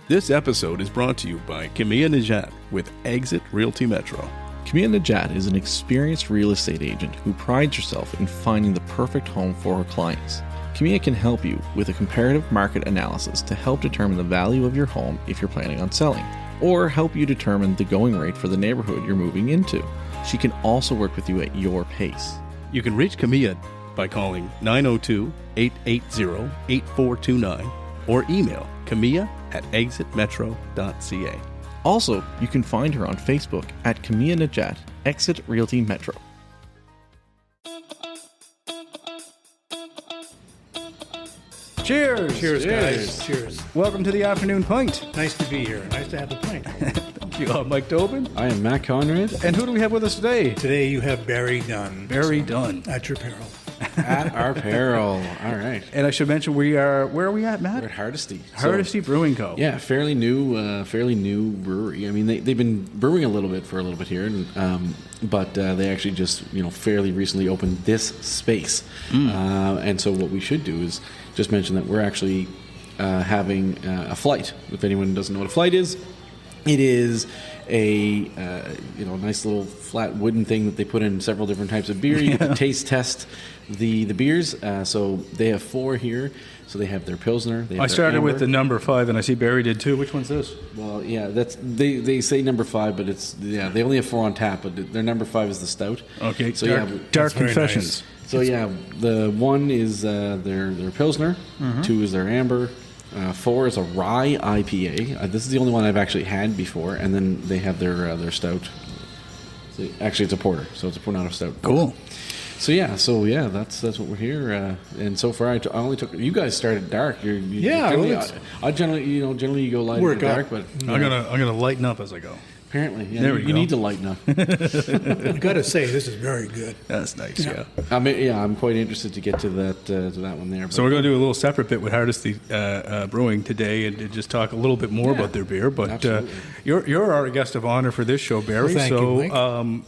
This episode is brought to you by Camilla Najat with Exit Realty Metro. Camilla Najat is an experienced real estate agent who prides herself in finding the perfect home for her clients. Camilla can help you with a comparative market analysis to help determine the value of your home if you're planning on selling, or help you determine the going rate for the neighborhood you're moving into. She can also work with you at your pace. You can reach Camilla by calling 902-880-8429 or email camilla@exitmetro.ca. Also, you can find her on Facebook at Camilla Najat, Exit Realty Metro. Cheers! Cheers, guys. Cheers. Welcome to the Afternoon Pint. Nice to be here. Nice to have a pint. Thank you. Mike Tobin. I am Matt Conrad. And who do we have with us today? Today you have Barrie Dunn. Barrie Dunn. At your peril. At our peril. All right. And I should mention where are we at, Matt? We're at Hardisty. Hardisty Brewing Co. Yeah, fairly new brewery. I mean, they've been brewing a little bit here, and, but they actually just fairly recently opened this space. And so what we should do is just mention that we're actually having a flight. If anyone doesn't know what a flight is, it is a nice little flat wooden thing that they put in several different types of beer. You can taste test the beers. So they have 4 here. So they have their Pilsner. I started with the number 5, and I see Barrie did too. Which one's this? Well, yeah, they say number 5, but they only have 4 on tap. But their number 5 is the stout. Okay, so Dark Confessions. Nice. So the 1 is their Pilsner, 2 is their Amber, 4 is a Rye IPA. This is the only one I've actually had before, and then they have their stout. So actually, it's a porter, so it's a not a stout. Cool. So that's what we're here. And so far, I only took. You guys started dark. I generally you go light into dark, but I'm gonna lighten up as I go. Apparently, you need to lighten up. I got to say, this is very good. That's nice. Yeah. I'm quite interested to get to that one there. So we're going to do a little separate bit with Hardisty Brewing today and just talk a little bit more about their beer. But you're our guest of honor for this show, Barrie. Well, thank you,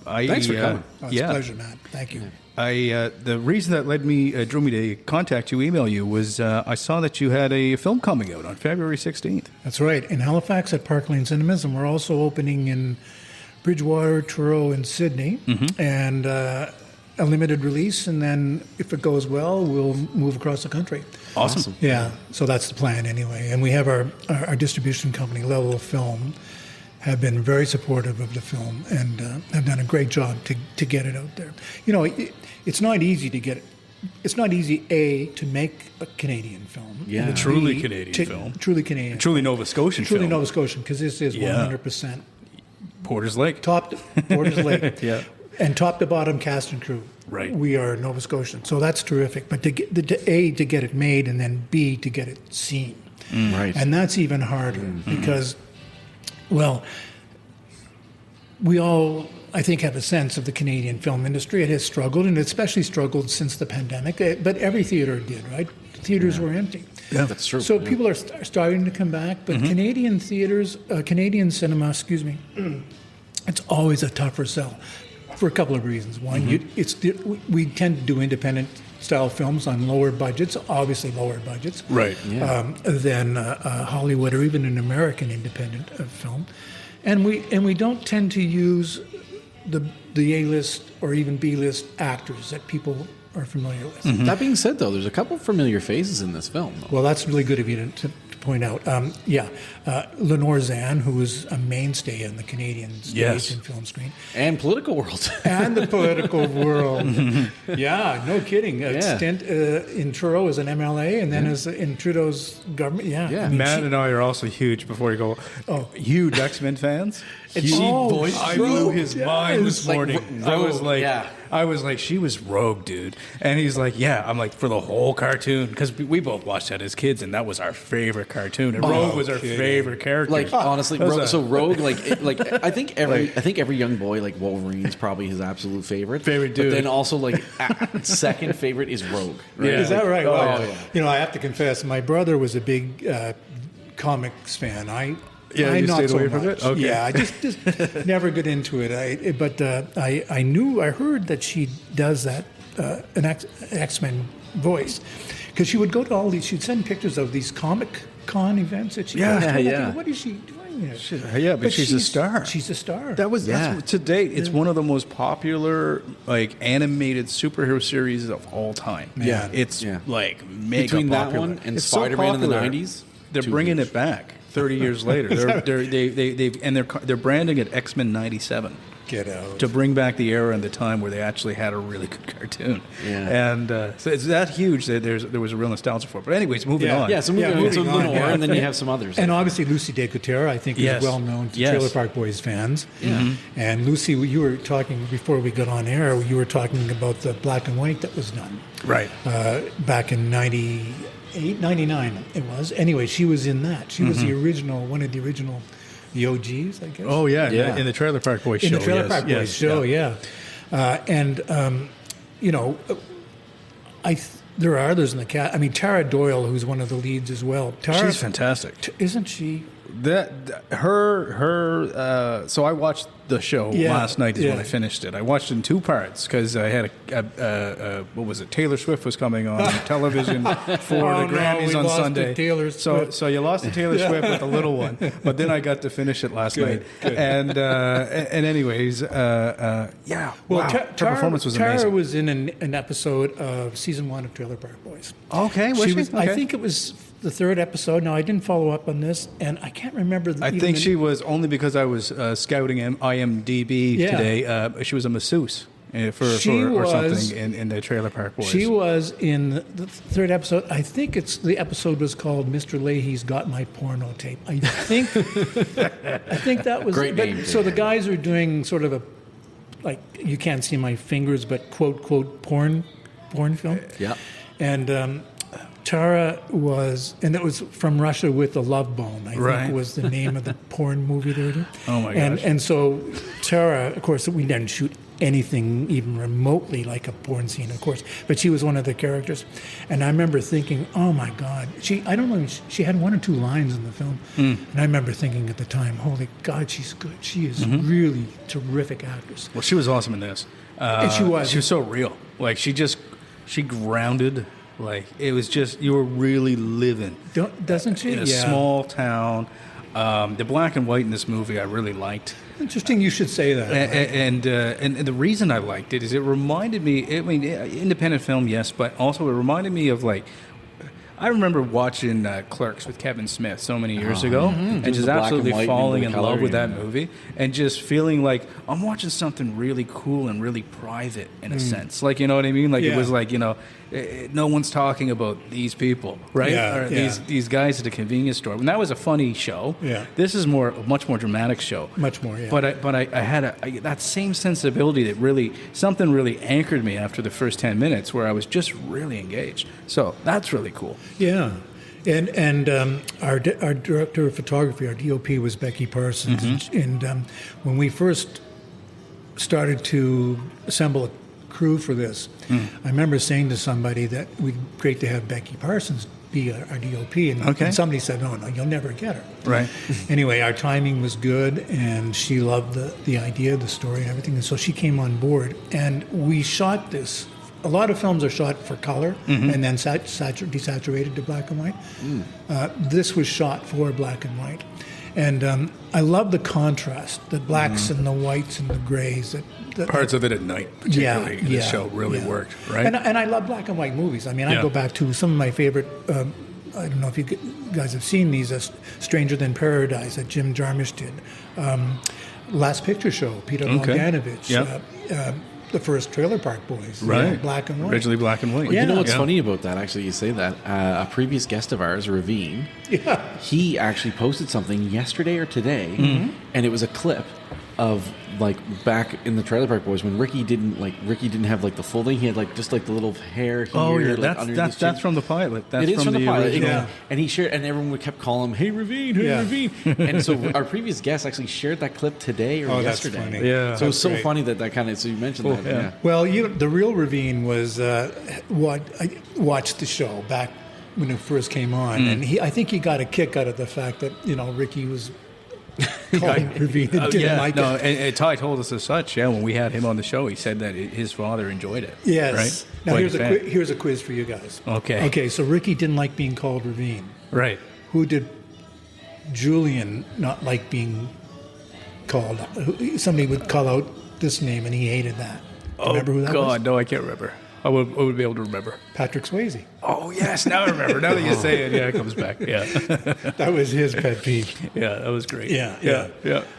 Mike. Thanks for coming. It's a pleasure, Matt. Thank you. The reason that drew me to contact you, email you, was I saw that you had a film coming out on February 16th. That's right, in Halifax at Park Lane Cinemas, and we're also opening in Bridgewater, Truro, and Sydney, and a limited release, and then if it goes well, we'll move across the country. Awesome. Yeah, so that's the plan anyway, and we have our distribution company, Level Film, have been very supportive of the film and have done a great job to get it out there. It's not easy to get it. It's not easy, to make a Canadian film. Yeah. A truly Canadian film. Truly Canadian. Truly Nova Scotian film. Truly Nova Scotian, because this is 100% Porter's Lake. Porter's Lake. Yeah. And top to bottom cast and crew. Right. We are Nova Scotian. So that's terrific. But to get it made, and then B, to get it seen. Right. And that's even harder because, well, we all, I think, have a sense of the Canadian film industry. It has struggled, and especially struggled since the pandemic. But every theater did, right? Theaters were empty. Yeah, that's true. So people are starting to come back, but Canadian theaters, Canadian cinema, it's always a tougher sell for a couple of reasons. One, we tend to do independent style films on lower budgets, obviously lower budgets, Right. than Hollywood or even an American independent film, and we don't tend to use the A-list or even B-list actors that people are familiar with. That being said, though, there's a couple familiar faces in this film. Well, that's really good of you to point out. Lenore Zann, who was a mainstay in the Canadian stage and film screen. And political world. And the political world. Yeah, no kidding. A stint in Truro as an MLA and then as in Trudeau's government. Yeah. Yeah. I mean, Matt and I are also huge, before you go, huge X-Men fans. I blew his mind this morning. Rogue, I was like, she was Rogue, dude. And he's like, yeah. I'm like, for the whole cartoon, because we both watched that as kids, and that was our favorite cartoon. And Rogue was our favorite character. Like, honestly, Rogue, I think every young boy, like, Wolverine's probably his absolute favorite. Favorite dude. But then also, like, second favorite is Rogue. Right? Is that right? Oh, Well, yeah. I have to confess, my brother was a big comics fan. I you not stayed so away from much. it? Okay. Yeah, I just never got into it. I heard that she does that an X-Men voice, Because she would go to all these, she'd send pictures of these Comic Con events that she goes to. And I think, what is she doing here? Yeah, but she's a star. She's a star. That's to date. It's one of the most popular like animated superhero series of all time. Yeah. It's like mega Between that popular. one and It's so Spider-Man in the popular. 90s, They're too bringing huge. it back 30 years later. They're branding it X-Men '97. Get out. To bring back the era and the time where they actually had a really good cartoon. Yeah. And so it's that huge that there was a real nostalgia for it. But anyways, moving on. Yeah, so moving on. So moving on, Lenore, yeah. and then you have some others. And obviously Lucy DeCoutera, I think, Yes. is well known to Yes. Trailer Park Boys fans. Yeah. And Lucy, you were talking before we got on air. You were talking about the black and white that was done Right. back in '98, '99. It was. Anyway, she was in that. She was the original, one of the original, the OGs, I guess. Oh, yeah. Yeah. In the Trailer Park Boys in show. the Trailer yes, Park Boys yes, show, yeah. You know, there are others in the cast. I mean, Tara Doyle, who's one of the leads as well. Tara, She's fantastic. isn't she? So I watched the show Yeah, last night is when yeah. I finished it. I watched it in two parts because I had what was it? Taylor Swift was coming on television for Oh, the no, Grammys we on lost Sunday. to Taylor So Swift. you lost to Taylor Swift with the little one, but then I got to finish it last night. And anyways, yeah. Well, wow. Her performance was Tara amazing. was in an episode of season 1 of Trailer Park Boys. Okay, was she? I Okay. think it was the third episode. Now, I didn't follow up on this, and I can't remember. I think she was only because I was scouting IMDb Yeah. today. She was a masseuse She or was- something in the Trailer Park Boys. She was in the third episode. I think the episode was called "Mr. Leahy's Got My Porno Tape." I think that was Great name. So the guys are doing sort of a, like, you can't see my fingers, but quote porn film. Yeah. And Tara was, and it was From Russia with a Love Bone, I Right. think was the name of the porn movie they were doing. Oh, my And gosh. and so Tara, of course, we didn't shoot anything even remotely like a porn scene, of course, but she was one of the characters. And I remember thinking, oh my God, I don't know, she had one or two lines in the film. And I remember thinking at the time, holy God, she's good. She is really terrific actress. Well, she was awesome in this. And she was. She was so real. Like she grounded. Like it was just you were really living Doesn't she? in a small town. The black and white in this movie I really liked. Interesting you should say that. And the reason I liked it is it reminded me. I mean, independent film, yes, but also it reminded me of like. I remember watching Clerks with Kevin Smith so many years ago, and Just just the black and absolutely white falling and in the love with that coloring. movie, and just feeling like I'm watching something really cool and really private in a sense. Like, you know what I mean? Like it Yeah. was like, you know, no one's talking about these people, right? Yeah, Or yeah. these guys at the convenience store. And that was a funny show. Yeah. This is a much more dramatic show. Much more, yeah. But I had that same sensibility that something really anchored me after the first 10 minutes where I was just really engaged. So that's really cool. Yeah, and our director of photography, our DOP, was Becky Parsons. And when we first started to assemble a crew for this, I remember saying to somebody that it would be great to have Becky Parsons be our DOP, and somebody said, no, you'll never get her. Right. Anyway, our timing was good, and she loved the idea, the story, and everything, and so she came on board, and we shot this. A lot of films are shot for color and then desaturated to black and white. This was shot for black and white. And I love the contrast, the blacks and the whites and the grays. Parts of it at night, particularly, in the show really worked, right? And I love black and white movies. I mean, I go back to some of my favorite, I don't know if you guys have seen these, Stranger Than Paradise that Jim Jarmusch did. Last Picture Show, Peter Bogdanovich. Yeah. The first Trailer Park Boys, right? Black and white. Originally black and white. Yeah. You know what's Yeah. funny about that? Actually, you say that. A previous guest of ours, Ravine, he actually posted something yesterday or today, and it was a clip of like back in the Trailer Park Boys when Ricky didn't have like the full thing. He had like just like the little hair here. Oh yeah, like, underneath his that's chin. from the pilot. That's It is from the pilot. original. Yeah. And he shared, and everyone would kept calling him, "Hey Ravine, hey Yeah. Ravine." And so our previous guest actually shared that clip today or Oh, that's yesterday. funny. Yeah. So it was so great. funny that kind of. So you mentioned that. yeah. Yeah. Well, the real Ravine was what I watched the show back when it first came on, and I think he got a kick out of the fact that Ricky was Colin Ravine didn't like no, it. and Ty told us as such. Yeah, when we had him on the show, he said that his father enjoyed it. Yes. Right? Now Quite a fan. here's a quiz for you guys. Okay. Okay, so Ricky didn't like being called Ravine. Right. Who did Julian not like being called? Somebody would call out this name and he hated that. Do you remember who that God, was? no, I can't remember. I would be able to remember. Patrick Swayze. Oh, yes, now I remember. Now that you say it, yeah, it comes back. Yeah. That was his pet peeve. Yeah, that was great. Yeah.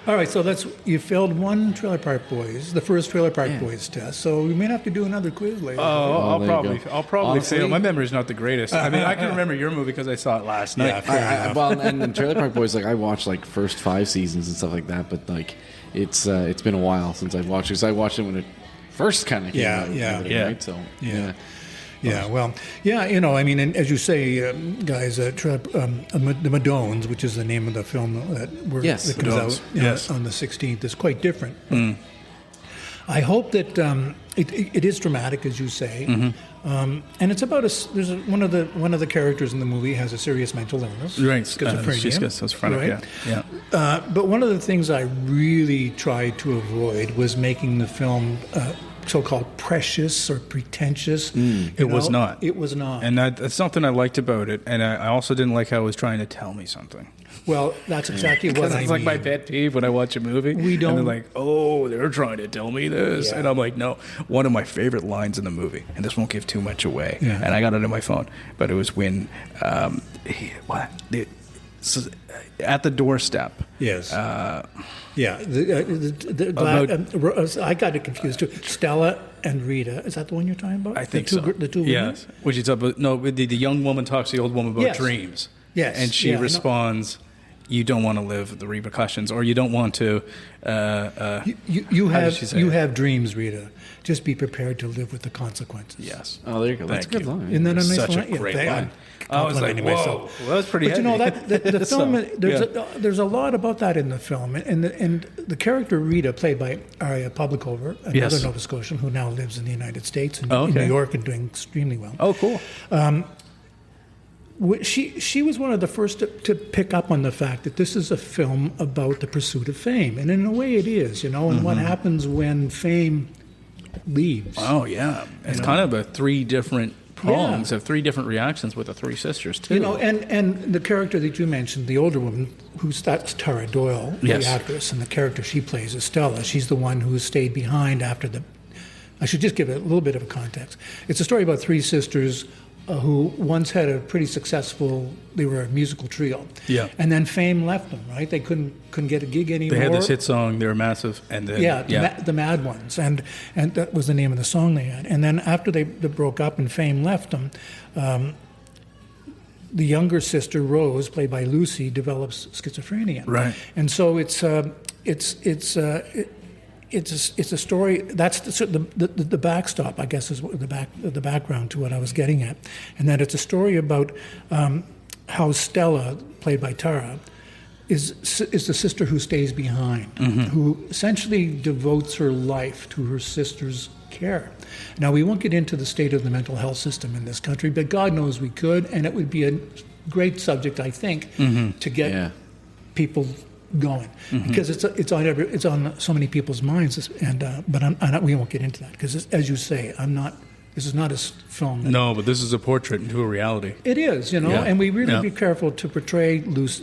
All right, so you failed one Trailer Park Boys, the first Trailer Park Boys test. So we may have to do another quiz later. I'll there you probably go. Honestly, fail. My memory's not the greatest. I mean, I can remember your movie because I saw it last night. Well, and Trailer Park Boys, like I watched like first 5 seasons and stuff like that, but like it's been a while since I've watched it. So I watched it when it first kind of came out. and everything, Yeah. Right? So Yeah, well, I mean, and as you say, guys, the Madones, which is the name of the film that comes Madones. out on the 16th, is quite different. I hope that it is dramatic, as you say, and it's about one of the characters in the movie has a serious mental illness, Right. schizophrenia. She's schizophrenic, right? yeah. But one of the things I really tried to avoid was making the film so-called precious or pretentious. It was not. It was not. And that's something I liked about it. And I also didn't like how it was trying to tell me something. Well, that's exactly what I mean. It's like my pet peeve when I watch a movie. We don't- And they're like, oh, they're trying to tell me this. Yeah. And I'm like, no. One of my favorite lines in the movie, and this won't give too much away, Yeah. and I got it on my phone, but it was when, at the doorstep. Yes. Uh, I got it confused too. Stella and Rita. Is that the one you're talking about? I think the two, so. The two women? Yes. When she's up, no, the young woman talks to the old woman about Yes. dreams. Yes. And she Yeah, I know. responds, you don't want to live the repercussions, or you don't want to. You How did she say it? have dreams, Rita. Just be prepared to live with the consequences. Yes. Oh, there you go. That's a Thank good you. line. Isn't that a nice Such line? a great Yeah, line. I was like, complimenting whoa, myself. well, that's pretty But heavy. you know that the film. So, There's a lot about that in the film, and the character Rita, played by Aria Pavlikova, another Yes. Nova Scotian who now lives in the United States and Oh, in okay. New York and doing extremely well. Oh, cool. She was one of the first to pick up on the fact that this is a film about the pursuit of fame, and in a way it is, and what happens when fame leaves. Oh, yeah. It's kind of a 3 different prongs of 3 different reactions with the 3 sisters, too. And the character that you mentioned, the older woman, that's Tara Doyle, Yes. the actress, and the character she plays is Stella. She's the one who stayed behind after the. I should just give it a little bit of a context. It's a story about 3 sisters who once had a pretty successful. They were a musical trio. Yeah. And then fame left them. Right? They couldn't get a gig anymore. They had this hit song, they were massive, and then The Mad Ones, and that was the name of the song they had. And then after they broke up and fame left them, the younger sister Rose, played by Lucy, develops schizophrenia. Right. And so it's a story. That's the backstop, I guess, is the background to what I was getting at, and that it's a story about how Stella, played by Tara, is the sister who stays behind, who essentially devotes her life to her sister's care. Now, we won't get into the state of the mental health system in this country, but God knows we could, and it would be a great subject, I think, to get people going, because it's on so many people's minds, but we won't get into that because, as you say, This is not a film. No, but this is a portrait into a reality. It is, Yeah. and we really Yeah. be careful to portray Rose,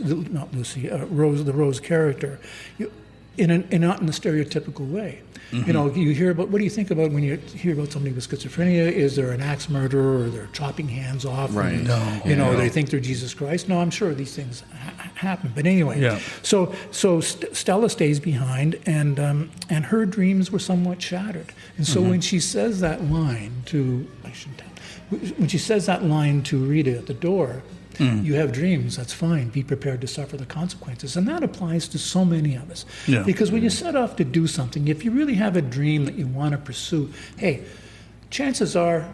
the Rose character, not in a stereotypical way. You hear about, what do you think about when you hear about somebody with schizophrenia? Is there an axe murderer, or they're chopping hands off? Right. And, No. they think they're Jesus Christ. No, I'm sure these things happen. But anyway, Yeah. so Stella stays behind, and her dreams were somewhat shattered. And so when she says that line when she says that line to Rita at the door, you have dreams, that's fine. Be prepared to suffer the consequences. And that applies to so many of us. Yeah. Because when you set off to do something, if you really have a dream that you want to pursue, hey, chances are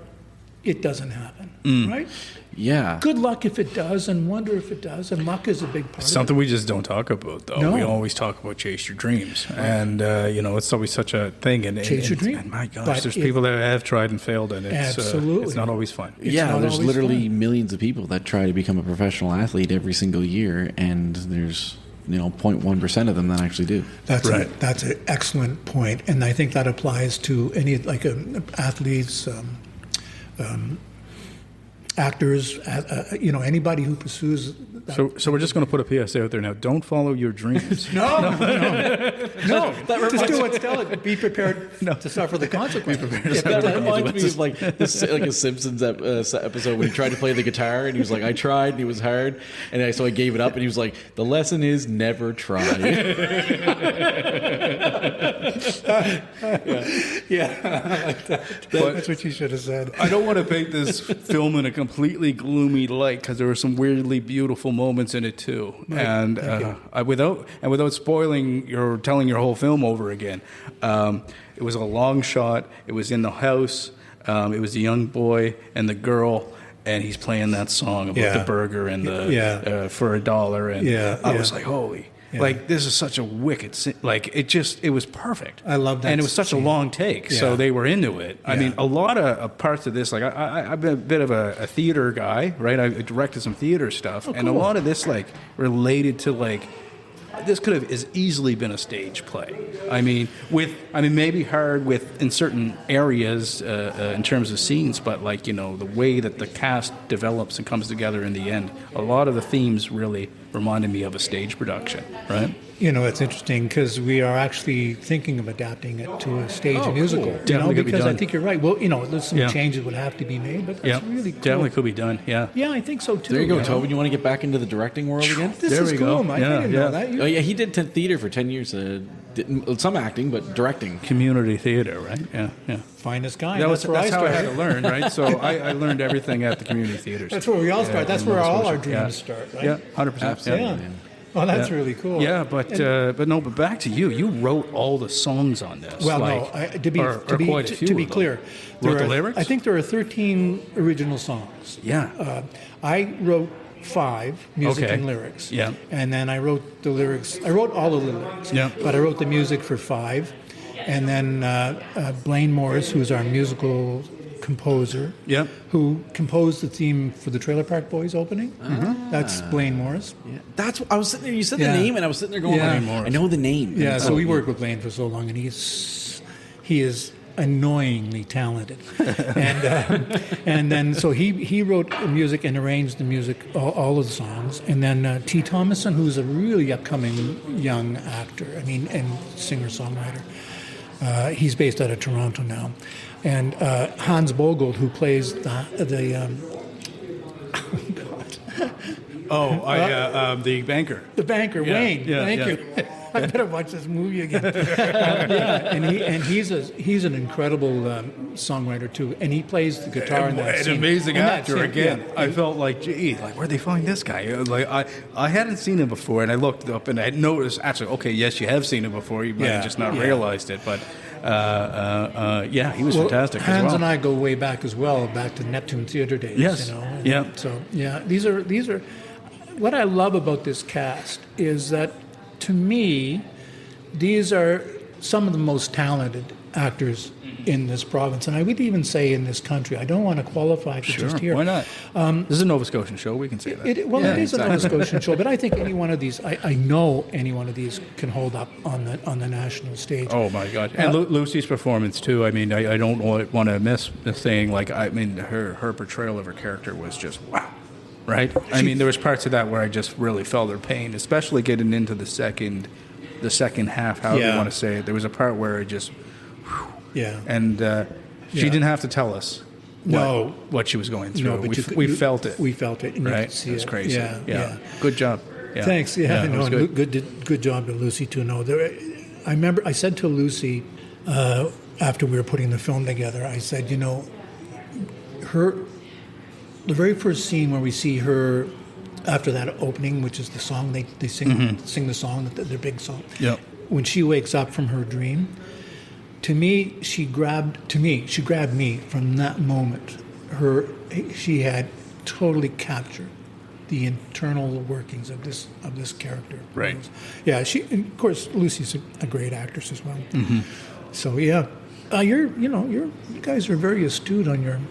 it doesn't happen, right? Yeah. Good luck if it does, and wonder if it does, and luck is a big part Something of we just don't talk about, though. No. We always talk about chase your dreams, and it's always such a thing. And Chase your dream. And my gosh, But there's it- people that have tried and failed, and Absolutely. it's not always fun. It's Yeah, not there's always literally fun. millions of people that try to become a professional athlete every single year, and there's 0.1% of them that actually do. That's Right. that's an excellent point, and I think that applies to any athletes, actors, anybody who pursues. That. So we're just going to put a PSA out there now. Don't follow your dreams. No. Just do what Stella. Be prepared to suffer the consequences. That reminds me of like a Simpsons episode when he tried to play the guitar and he was like, "I tried," and it was hard, and so I gave it up, and he was like, "The lesson is never try." Yeah, I like that. That's what you should have said. I don't want to paint this film in a completely gloomy light because there were some weirdly beautiful moments in it too, and without spoiling telling your whole film over again, it was a long shot. It was in the house. It was the young boy and the girl, and he's playing that song about the burger and the for $1, and I was like, holy. Yeah. Like, this is such a wicked scene. Like, it was perfect. I love that. And it was such a long take, so they were into it. I mean, a lot of parts of this, like, I've been a bit of a theater guy, right? I directed some theater stuff. And a lot of this, like, related to, like, this could have as easily been a stage play. I mean, maybe hard in certain areas in terms of scenes, but, like, the way that the cast develops and comes together in the end, a lot of the themes really reminded me of a stage production, right? It's interesting because we are actually thinking of adapting it to a stage musical. Cool. Definitely could be because done. I think you're right. Well, there's some changes would have to be made, but that's really cool. Definitely could be done. Yeah. Yeah, I think so too. There you go, Tobin. You want to get back into the directing world again? This is cool. I didn't know that. Oh yeah, he did theater for 10 years. Some acting, but directing. Community theater, right? Yeah. Finest guy. That's how I had to learn, right? So I learned everything at the community theaters. That's where we all start. That's where all our dreams start, right? Yeah, 100%. Absolutely. Yeah. Oh, that's really cool. Yeah, but back to you. You wrote all the songs on this. Well, like, to be clear, wrote the lyrics? I think there are 13 original songs. Yeah. I wrote 5 music and lyrics. Yeah. And then I wrote the lyrics. I wrote all of the lyrics. Yeah. But I wrote the music for 5. And then Blaine Morris, who's our musical composer, who composed the theme for the Trailer Park Boys opening. That's Blaine Morris. Yeah. I was sitting there. You said the name, and I was sitting there going, I know the name. Yeah. So we worked with Blaine for so long, and he is annoyingly talented. And then so he wrote the music and arranged the music, all of the songs. And then T. Thomason, who's a really upcoming young actor, and singer-songwriter. He's based out of Toronto now. And Hans Bogold, who plays the the banker. The banker, Wayne. Thank you. I better watch this movie again. And he's an incredible songwriter too, and he plays the guitar in that scene. An amazing actor again. Yeah. I felt like, gee, like where'd they find this guy? Like I hadn't seen him before, and I looked up and I noticed actually, okay, yes, you have seen him before. You might have just not realized it, but. He was fantastic. Hans as well. and I go way back as well, back to Neptune Theatre days. Yes. So these are. What I love about this cast is that, to me, these are some of the most talented actors in this province, and I would even say in this country. I don't want to qualify it just here. Why not? This is a Nova Scotian show. We can say that. It is a Nova Scotian show, but I think any one of these, I know any one of these can hold up on the national stage. Oh my God! And Lucy's performance too. I mean, I don't want to miss saying, like, I mean, her portrayal of her character was just wow. Right? I mean, there was parts of that where I just really felt her pain, especially getting into the second half, however you want to say it. There was a part where it just, and she didn't have to tell us what she was going through. No, but we felt it. We felt it, and you right? could see it was crazy. Yeah. Good job. Yeah. Thanks. Yeah, it was good job to Lucy too. No, I remember I said to Lucy after we were putting the film together, I said, the very first scene where we see her after that opening, which is the song they sing the song, their big song. Yeah. When she wakes up from her dream, she grabbed me from that moment. She had totally captured the internal workings of this character. Right. Yeah. Of course, Lucy's a great actress as well. Mm-hmm. So yeah, you guys are very astute on your.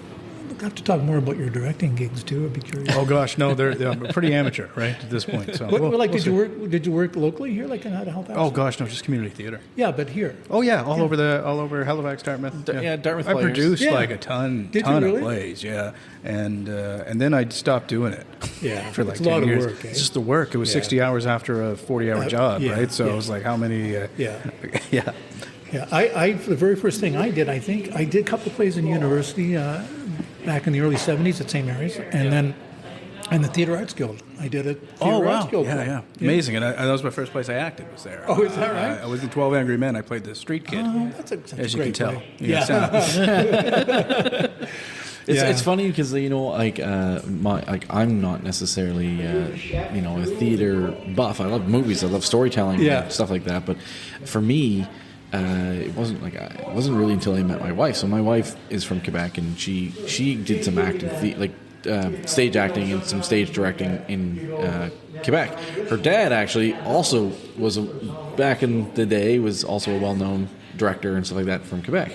have to talk more about your directing gigs too. I'd be curious. Oh gosh, no, they're pretty amateur, right, at this point. So, Did you work locally here, like in Halifax? Oh gosh, no, just community theater. Yeah, but here. Oh yeah, all over Halifax, Dartmouth. Dartmouth I players. produced Yeah. like a ton really? of plays, and then I stopped doing it. Yeah, for like it's a 10 lot of years. work, eh? It's just the work. It was Yeah. 60 hours after a 40-hour job, yeah, right? So yeah. it was like, how many? Yeah. yeah. Yeah, I the very first thing I did, I think, I did a couple of plays in university back in the early 70s at St. Mary's, and the Theatre Arts Guild. I did a Theatre Arts Guild play. Yeah, amazing. And that was my first place I acted, was there. Oh, is that right? I was in 12 Angry Men. I played the street kid, Oh, that's a as you great can tell. play. Yeah. It's funny because I'm not necessarily a theater buff. I love movies. I love storytelling Yeah. and stuff like that. But for me, it wasn't really until I met my wife. So my wife is from Quebec, and she did some acting, stage acting and some stage directing in Quebec. Her dad actually also back in the day was also a well-known director and stuff like that from Quebec.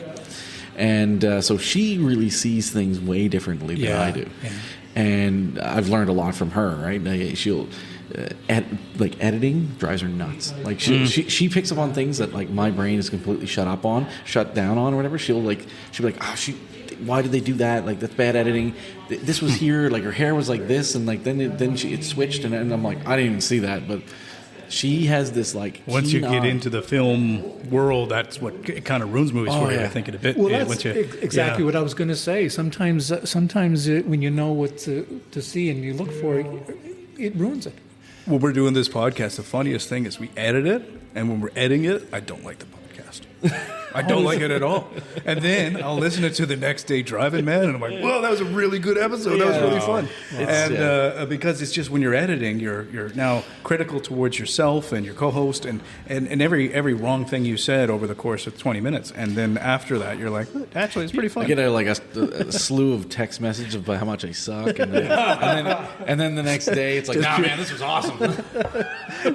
And so she really sees things way differently than I do. Yeah. And I've learned a lot from her, right? She'll editing drives her nuts. Like she picks up on things that like my brain is completely shut down on or whatever. She'll be like, why did they do that? Like, that's bad editing. This was here, like her hair was like this, and like then it switched, and I'm like, I didn't even see that, but she has this like. Once you get into the film world, that's what kind of ruins movies for you. I think in a bit. Well, yeah, that's once you- exactly yeah. what I was going to say. Sometimes when you know what to see and you look for it, it ruins it. When we're doing this podcast, the funniest thing is we edit it, and when we're editing it, I don't like the podcast. I don't like it at all. And then I'll listen to the next day driving, man, and I'm like, "Whoa, that was a really good episode. That was really fun." Because it's just when you're editing, you're now critical towards yourself and your co-host, and every wrong thing you said over the course of 20 minutes, and then after that, you're like, "Actually, it's pretty fun." I get a slew of text messages about how much I suck, and then the next day it's like, nah, man, this was awesome.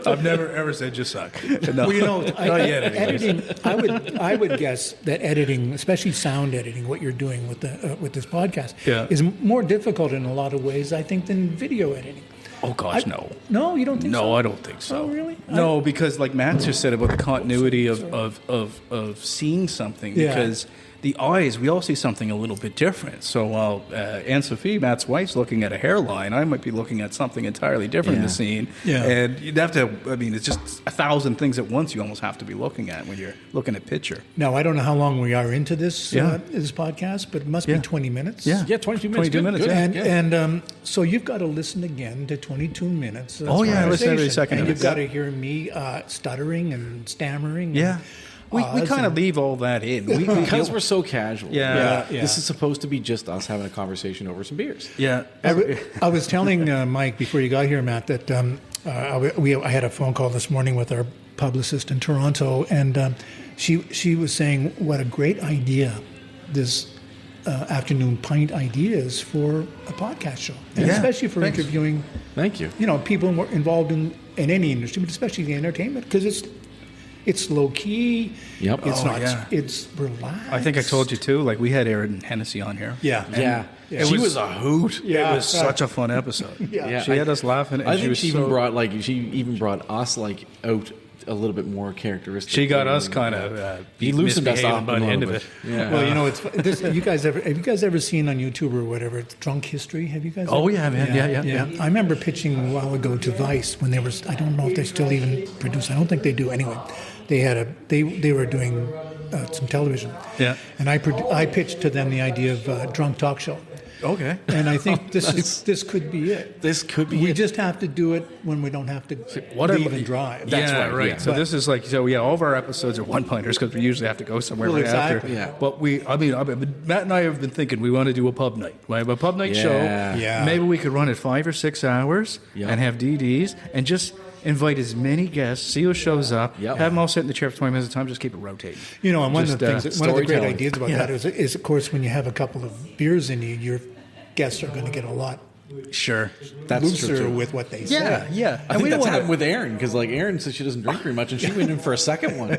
I've never ever said just suck. No. Well, you know, Not yet, anyways. editing. I would guess that editing, especially sound editing, what you're doing with this podcast, is more difficult in a lot of ways, I think, than video editing. Oh gosh, no. No, you don't think so? No, I don't think so. Oh, really? No, because like Matt just said about the continuity of seeing something, Yeah. because the eyes, we all see something a little bit different. So while Anne-Sophie, Matt's wife's looking at a hairline, I might be looking at something entirely different in the scene. Yeah. And you'd have to, it's just 1,000 things at once you almost have to be looking at when you're looking at picture. Now, I don't know how long we are into this this podcast, but it must be 20 minutes. Yeah. Yeah, 22 minutes. 22 minutes, yeah. And so you've got to listen again to 22 minutes. Of Oh, yeah, I listen every conversation. second And of you've it. got to hear me stuttering and stammering. Yeah. And We pause kind of and- leave all that in. Because we're so casual. Yeah. Yeah. This is supposed to be just us having a conversation over some beers. Yeah. I was telling Mike before you got here, Matt, that I had a phone call this morning with our publicist in Toronto, and she was saying what a great idea this afternoon pint idea is for a podcast show, and Yeah, especially for thanks. interviewing, Thank you. people involved in any industry, but especially the entertainment, because it's low key. Yep. It's Oh, not. yeah. It's relaxed. I think I told you too. Like we had Erin Hennessy on here. Yeah. Yeah. She was a hoot. Yeah. It was such a fun episode. Yeah. She had us laughing. And I she think was she even brought us out a little bit more characteristic. She got us kind of He loosened us misbehaving up by a the end of little it. bit. Yeah. Well, have you guys ever seen on YouTube or whatever, it's Drunk History? Have you guys? Oh, ever? yeah, man. Yeah. I remember pitching a while ago to Vice when they were. I don't know if they still even produce. I don't think they do. Anyway, they were doing some television. Yeah. And I pitched to them the idea of a drunk talk show. Okay. And I think this could be it. This could be We it. just have to do it when we don't have to leave and drive. That's yeah, right, yeah. So this is like, all of our episodes are one-pointers because we usually have to go somewhere Well, right after. exactly. Yeah. But Matt and I have been thinking we want to do a pub night. We have a pub night show. Yeah. Maybe we could run it 5 or 6 hours Yeah. and have DDs and just invite as many guests, see who shows up, Yep. have them all sit in the chair for 20 minutes at a time, just keep it rotating. And one Just, of the things, one of the great storytelling. ideas about that is, of course, when you have a couple of beers in you, your guests are going to get a lot Sure. That's looser true. with what they Yeah, say. yeah. I think that's happened with Erin because like Erin says she doesn't drink very much, and she went in for a second one.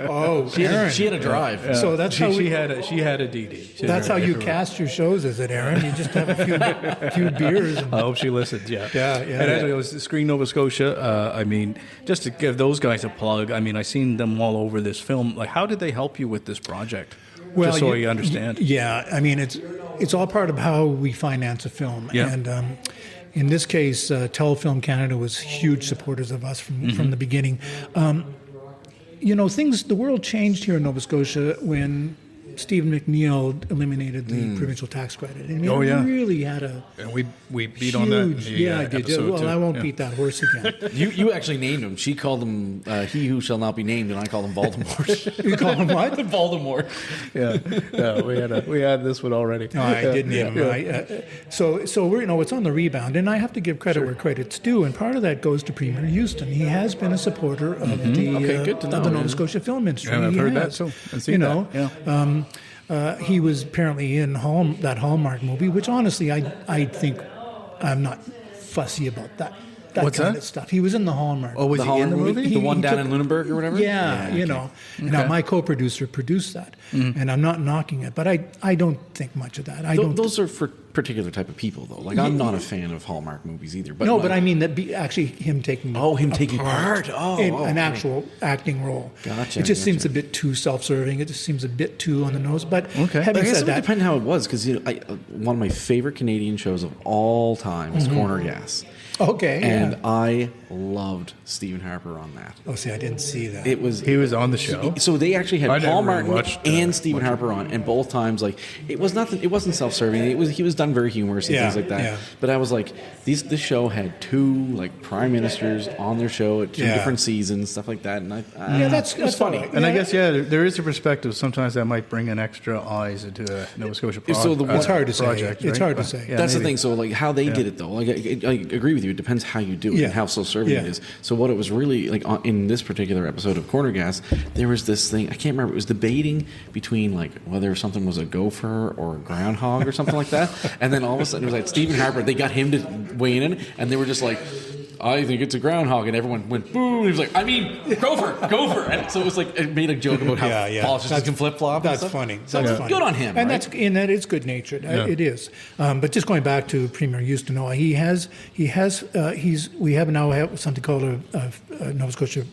Oh, She Aaron. had a drive. So that's she, how she we, had a DD. that's how you cast your shows, is it, Aaron? You just have a few beers. And, I hope she listens. Yeah, Yeah. And actually, it was Screen Nova Scotia. I mean, just to give those guys a plug. I mean, I seen them all over this film. Like, how did they help you with this project? Well, just so you understand. Yeah, I mean, it's all part of how we finance a film. Yeah. And in this case, Telefilm Canada was huge supporters of us from the beginning. You know, the world changed here in Nova Scotia when Stephen McNeil eliminated the provincial tax credit. I mean, Oh, yeah. it really had a And we beat on that. In the, huge, I did. episode Well, too. I won't Yeah. beat that horse again. You actually named him. She called him "He Who Shall Not Be Named," and I called him Voldemort. You call him what? Voldemort. Yeah, we had this one already. No, I did name him. So we're it's on the rebound, and I have to give credit where credit's due, and part of that goes to Premier Houston. He has been a supporter of Okay, good to of know, the Nova yeah. Scotia film industry. Yeah, I've He heard that has. too. I've seen that. Yeah. He was apparently in that Hallmark movie, which honestly I think I'm not fussy about that. What's kind that? of stuff. He was in the Hallmark. Oh, was The he in Holland the movie? the one he down took- in Lunenburg or whatever. Yeah, you know. Now my co-producer produced that, and I'm not knocking it, but I don't think much of that. I don't. Those are for particular type of people, though. Like I'm not a fan of Hallmark movies either. But No, but I mean actually him taking him a taking part. Oh, in okay. an actual acting role. Gotcha, It just seems gotcha. a bit too self-serving. It just seems a bit too on the nose. But Okay. having I guess said it would that, depend how it was because one of my favorite Canadian shows of all time is Corner Gas. okay. And yeah. I loved Stephen Harper on that. Oh, see, I didn't see that. It was He was on the show. So they actually had I never Paul really Martin watched, and Stephen Harper on, and both times like it was nothing. It wasn't self-serving. He was done very humorous and Yeah, things like that. yeah. But I was like, this show had two like prime ministers on their show at two Yeah. different seasons, stuff like that. And that's funny. all right. And I Yeah, guess, there is a perspective. Sometimes that might bring in extra eyes into a Nova Scotia So the- It's hard to say. project. It's right? hard to But, say. yeah, That's the maybe. thing. So, like, how they did it, though, like, I agree with you. It depends how you do it Yeah. and how self-serving Yeah. it is. So, what it was really like in this particular episode of Corner Gas, there was this thing. I can't remember. It was debating between like whether something was a gopher or a groundhog or something like that. And then all of a sudden, it was like Stephen Harper. They got him to weigh in, and they were just like, I think it's a groundhog, and everyone went boo. And he was like, I mean, gopher. And so it was like it made a joke about how politicians can flip flop. That's funny. So That's it's funny. good on him, and right? that is good natured. It is. But just going back to Premier Houston, we have now something called a Nova Scotia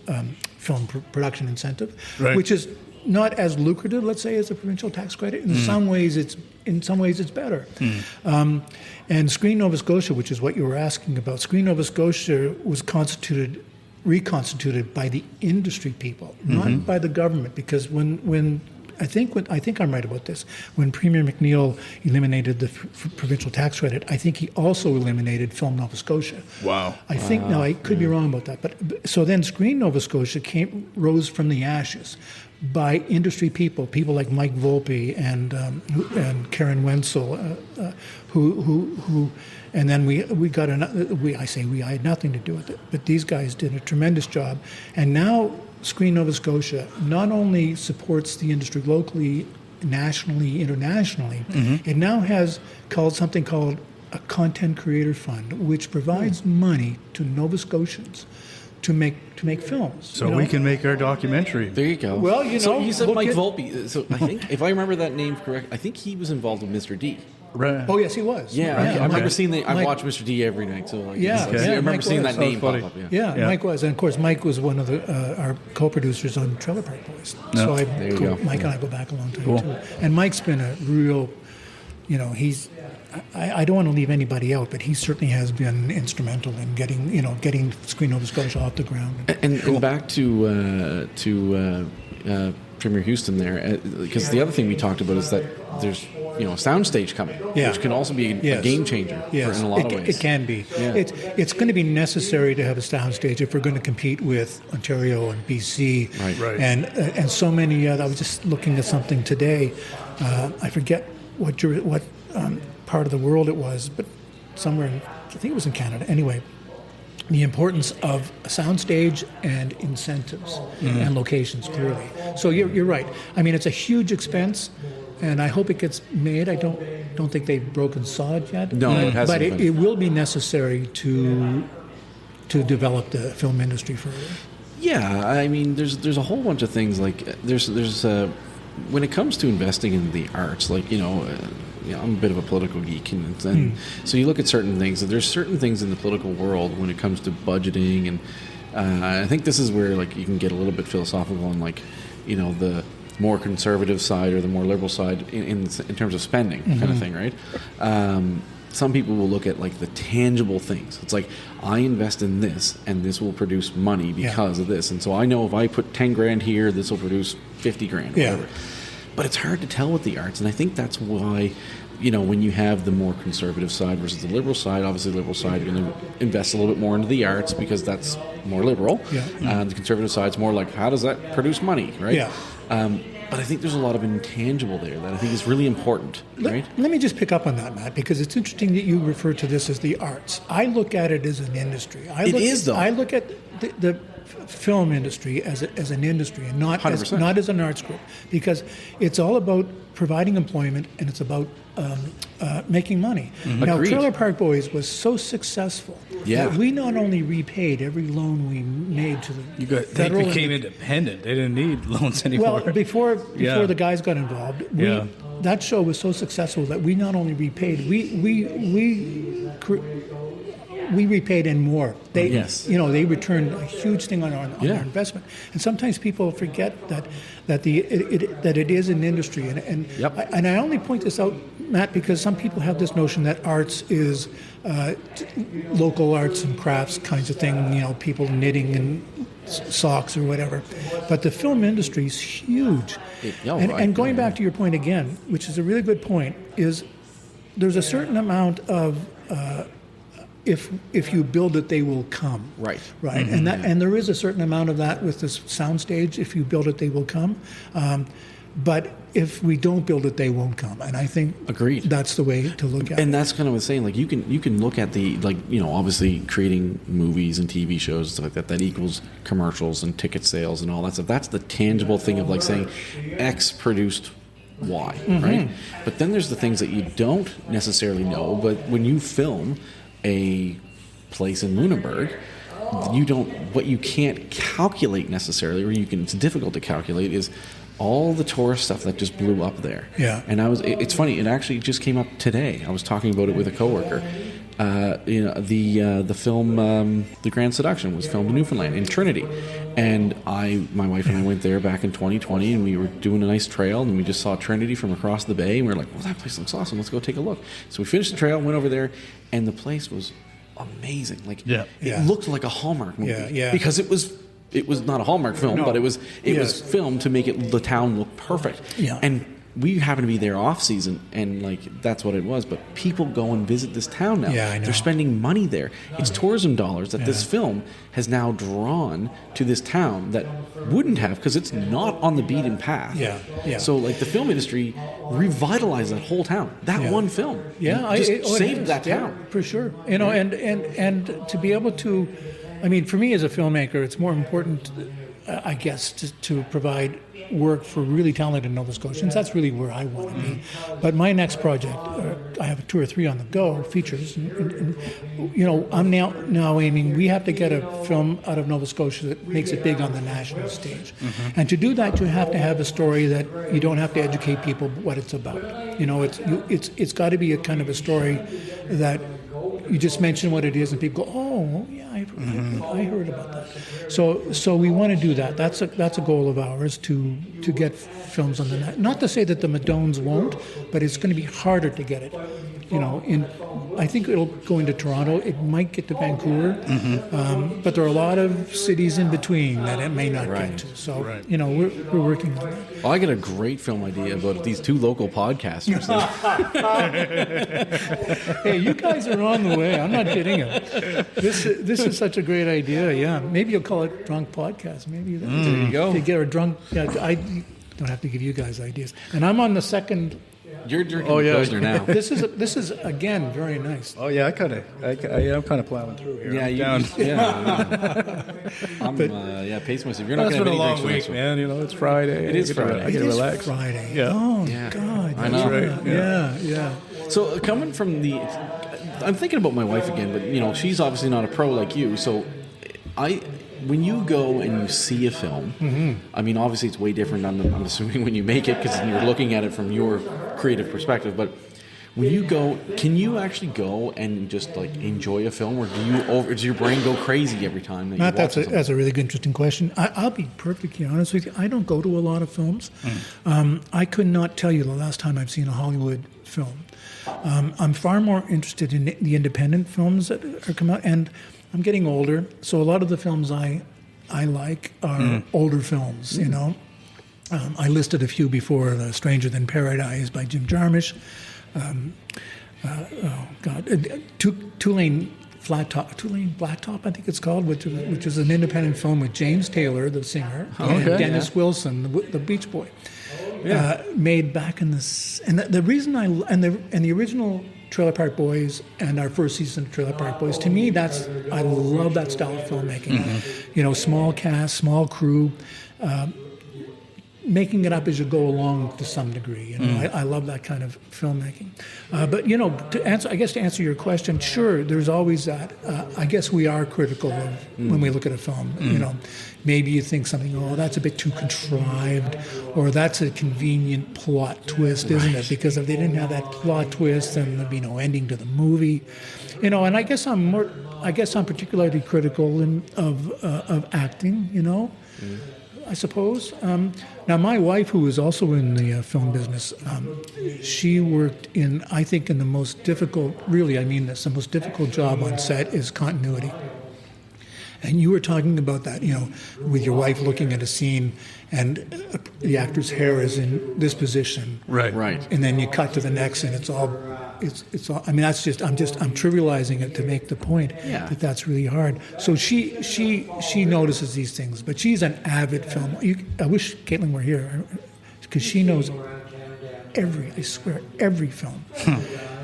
film production incentive, Right. which is not as lucrative, let's say, as a provincial tax credit. In some ways, it's better. And Screen Nova Scotia, which is what you were asking about, Screen Nova Scotia was reconstituted by the industry people, not by the government, because when I think I'm right about this. When Premier McNeil eliminated the provincial tax credit, I think he also eliminated Film Nova Scotia. Wow. I think now I could be wrong about that, but so then Screen Nova Scotia rose from the ashes by industry people like Mike Volpe and Karen Wenzel, who and then we got another. I had nothing to do with it, but these guys did a tremendous job, and now Screen Nova Scotia not only supports the industry locally, nationally, internationally, it now has something called a Content Creator Fund, which provides money to Nova Scotians to make films. So we can make our documentary. There you go. Well, so you said look Mike at- Volpe. So I think if I remember that name correct, I think he was involved with Mr. D. Right. Oh yes, he was. Yeah, I remember Mike- seeing I Mike- watch Mr. D every night. So like, Yeah, I yeah, remember Mike seeing was. that name Sounds pop funny. up. Yeah. Yeah, Mike was, and of course, Mike was one of our co-producers on Trailer Park Boys. So There you go. Mike and I go back a long time too. And Mike's been a real, he's. I don't want to leave anybody out, but he certainly has been instrumental in getting Screen Nova Scotia off the ground. And back to Premier Houston there, because the other thing we talked about is that there's a soundstage coming, Yeah. which can also be a Yes. game changer Yes, in a lot of ways. It can be. Yeah. It's going to be necessary to have a soundstage if we're going to compete with Ontario and BC, Right. and so many. I was just looking at something today. I forget what part of the world it was, but somewhere I think it was in Canada. Anyway, the importance of a soundstage and incentives and locations clearly. So you're right. I mean, it's a huge expense, and I hope it gets made. I don't don't think they've broken sod yet. No, it hasn't But been. it will be necessary to develop the film industry further. Yeah, I mean, there's a whole bunch of things like there's when it comes to investing in the arts, like I'm a bit of a political geek, and so you look at certain things. There's certain things in the political world when it comes to budgeting, and I think this is where like you can get a little bit philosophical on like the more conservative side or the more liberal side in terms of spending kind of thing, right? Some people will look at like the tangible things. It's like I invest in this, and this will produce money because of this, and so I know if I put 10 grand here, this will produce 50 grand, or whatever. But it's hard to tell with the arts, and I think that's why, when you have the more conservative side versus the liberal side, obviously the liberal side, you're going to invest a little bit more into the arts because that's more liberal. The conservative side's more like, how does that produce money, right? But I think there's a lot of intangible there that I think is really important, right? Let me just pick up on that, Matt, because it's interesting that you refer to this as the arts. I look at it as an industry. I look at the film industry as an industry and not as an arts group, because it's all about providing employment and it's about making money. Now, Agreed. Trailer Park Boys was so successful that we not only repaid every loan we made to the They became independent. They didn't need loans anymore. Well, before the guys got involved, that show was so successful that we not only repaid, we repaid and more. They returned a huge thing on our investment. And sometimes people forget that it is an industry. And I only point this out, Matt, because some people have this notion that arts is local arts and crafts kinds of thing. People knitting and socks or whatever. But the film industry is huge. And going back to your point again, which is a really good point, is there's a certain amount of if you build it, they will come. Right. Mm-hmm. And there is a certain amount of that with this soundstage. If you build it, they will come. But if we don't build it, they won't come. And I think that's the way to look at it. And that's kind of what I was saying. Like you can look at the obviously creating movies and TV shows stuff like that. That equals commercials and ticket sales and all that stuff. That's the tangible thing of like saying X produced Y, right? But then there's the things that you don't necessarily know. But when you film a place in Lunenburg, what you can't calculate necessarily, or it's difficult to calculate, is all the tourist stuff that just blew up there. And it's funny, it actually just came up today. I was talking about it with a coworker. The film The Grand Seduction was filmed in Newfoundland, in Trinity. And my wife and I went there back in 2020, and we were doing a nice trail, and we just saw Trinity from across the bay, and we were like, well, that place looks awesome, let's go take a look. So we finished the trail, went over there, and the place was amazing. Like, it looked like a Hallmark movie. Because it was not a Hallmark film, but it was filmed to make the town look perfect. And we happen to be there off season, and like that's what it was. But people go and visit this town now. I know. They're spending money there. It's tourism dollars that this film has now drawn to this town that wouldn't have, because it's not on the beaten path. So like the film industry revitalized that whole town. That one film, saved that town for sure. And to be able to, I mean, for me as a filmmaker, it's more important, I guess, to provide work for really talented Nova Scotians. That's really where I want to be. But my next project, I have 2 or 3 on the go, features. And I'm now aiming, we have to get a film out of Nova Scotia that makes it big on the national stage. And to do that, you have to have a story that you don't have to educate people what it's about. It's got to be a kind of a story that you just mention what it is, and people go, "Oh, yeah, I heard about that." So we want to do that. That's a goal of ours to get films on the net. Not to say that the Madones won't, but it's going to be harder to get it. I think it'll go into Toronto. It might get to Vancouver, but there are a lot of cities in between that it may not get to. So we're working on that. Well, I got a great film idea about these 2 local podcasters. Hey, you guys are on the way. I'm not kidding you. This is such a great idea. Yeah, maybe you'll call it Drunk Podcast. Maybe there you go. To get a drunk. Yeah, I don't have to give you guys ideas. And I'm on the second. You're drinking Pilsner now. This is again very nice. Oh yeah, I'm kind of plowing through here. I'm pace myself. You're not It's going to been have a any long drinks week, man. It's Friday. It is Friday. I get to relax. Friday. Yeah. Oh Yeah. God. I know. Right. Yeah. So coming from I'm thinking about my wife again, but you know, she's obviously not a pro like you. So when you go and you see a film, I mean, obviously it's way different. I'm assuming when you make it, because you're looking at it from your creative perspective. But when you go, can you actually go and just like enjoy a film, or does your brain go crazy every time that Matt, you watch something? that's a really good, interesting question. I'll be perfectly honest with you. I don't go to a lot of films. I could not tell you the last time I've seen a Hollywood film. I'm far more interested in the independent films that are come out, and I'm getting older, so a lot of the films I like are older films. You know, I listed a few before: The Stranger Than Paradise by Jim Jarmusch. Tulane Blacktop, I think it's called, which is an independent film with James Taylor, the singer, and Dennis Wilson, the Beach Boy, made back in the reason the original Trailer Park Boys and our first season of Trailer Park Boys, to me, I love that style of filmmaking. You know, small cast, small crew. Making it up as you go along to some degree. You know, I love that kind of filmmaking. But you know, to answer your question, sure, there's always that. I guess we are critical of when we look at a film. You know, maybe you think something, oh, that's a bit too contrived, or that's a convenient plot twist, isn't it? Because if they didn't have that plot twist, then there'd be no ending to the movie. You know, and I guess I'm particularly critical of acting. You know. I suppose. Now, my wife, who is also in the film business, she worked in the most difficult, really, I mean this, the most difficult job on set is continuity. And you were talking about that, you know, with your wife looking at a scene and the actor's hair is in this position. Right. And then you cut to the next and it's all, I mean, I'm trivializing it to make the point that that's really hard. So she notices these things, but she's an avid film. I wish Caitlin were here because she knows every film.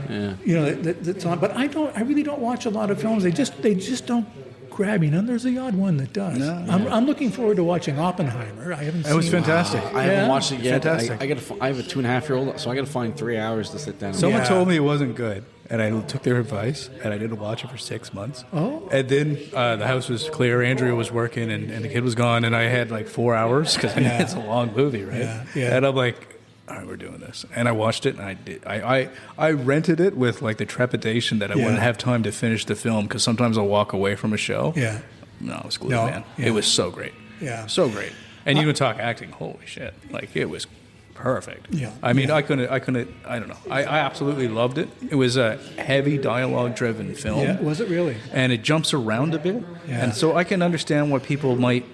Yeah. You know, that's on, but I really don't watch a lot of films. They just don't grab me. And there's the odd one that does. I'm looking forward to watching Oppenheimer. I haven't seen it. It was fantastic. I haven't watched it yet. Fantastic. I have a 2.5-year-old, so I got to find 3 hours to sit down. Someone told me it wasn't good, and I took their advice, and I didn't watch it for 6 months. Oh. And then the house was clear, Andrea was working, and the kid was gone, and I had like 4 hours, because it's a long movie, right? Yeah. And I'm like, all right, we're doing this. And I watched it, and I rented it with like the trepidation that I wouldn't have time to finish the film, because sometimes I'll walk away from a show. Yeah. No, it was glued, man. Yeah. It was so great. Yeah. So great. And you even talk acting, holy shit. Like, it was perfect. Yeah. I mean, I don't know. I absolutely loved it. It was a heavy dialogue-driven film. Yeah, was it really? And it jumps around a bit. Yeah. And so I can understand why people might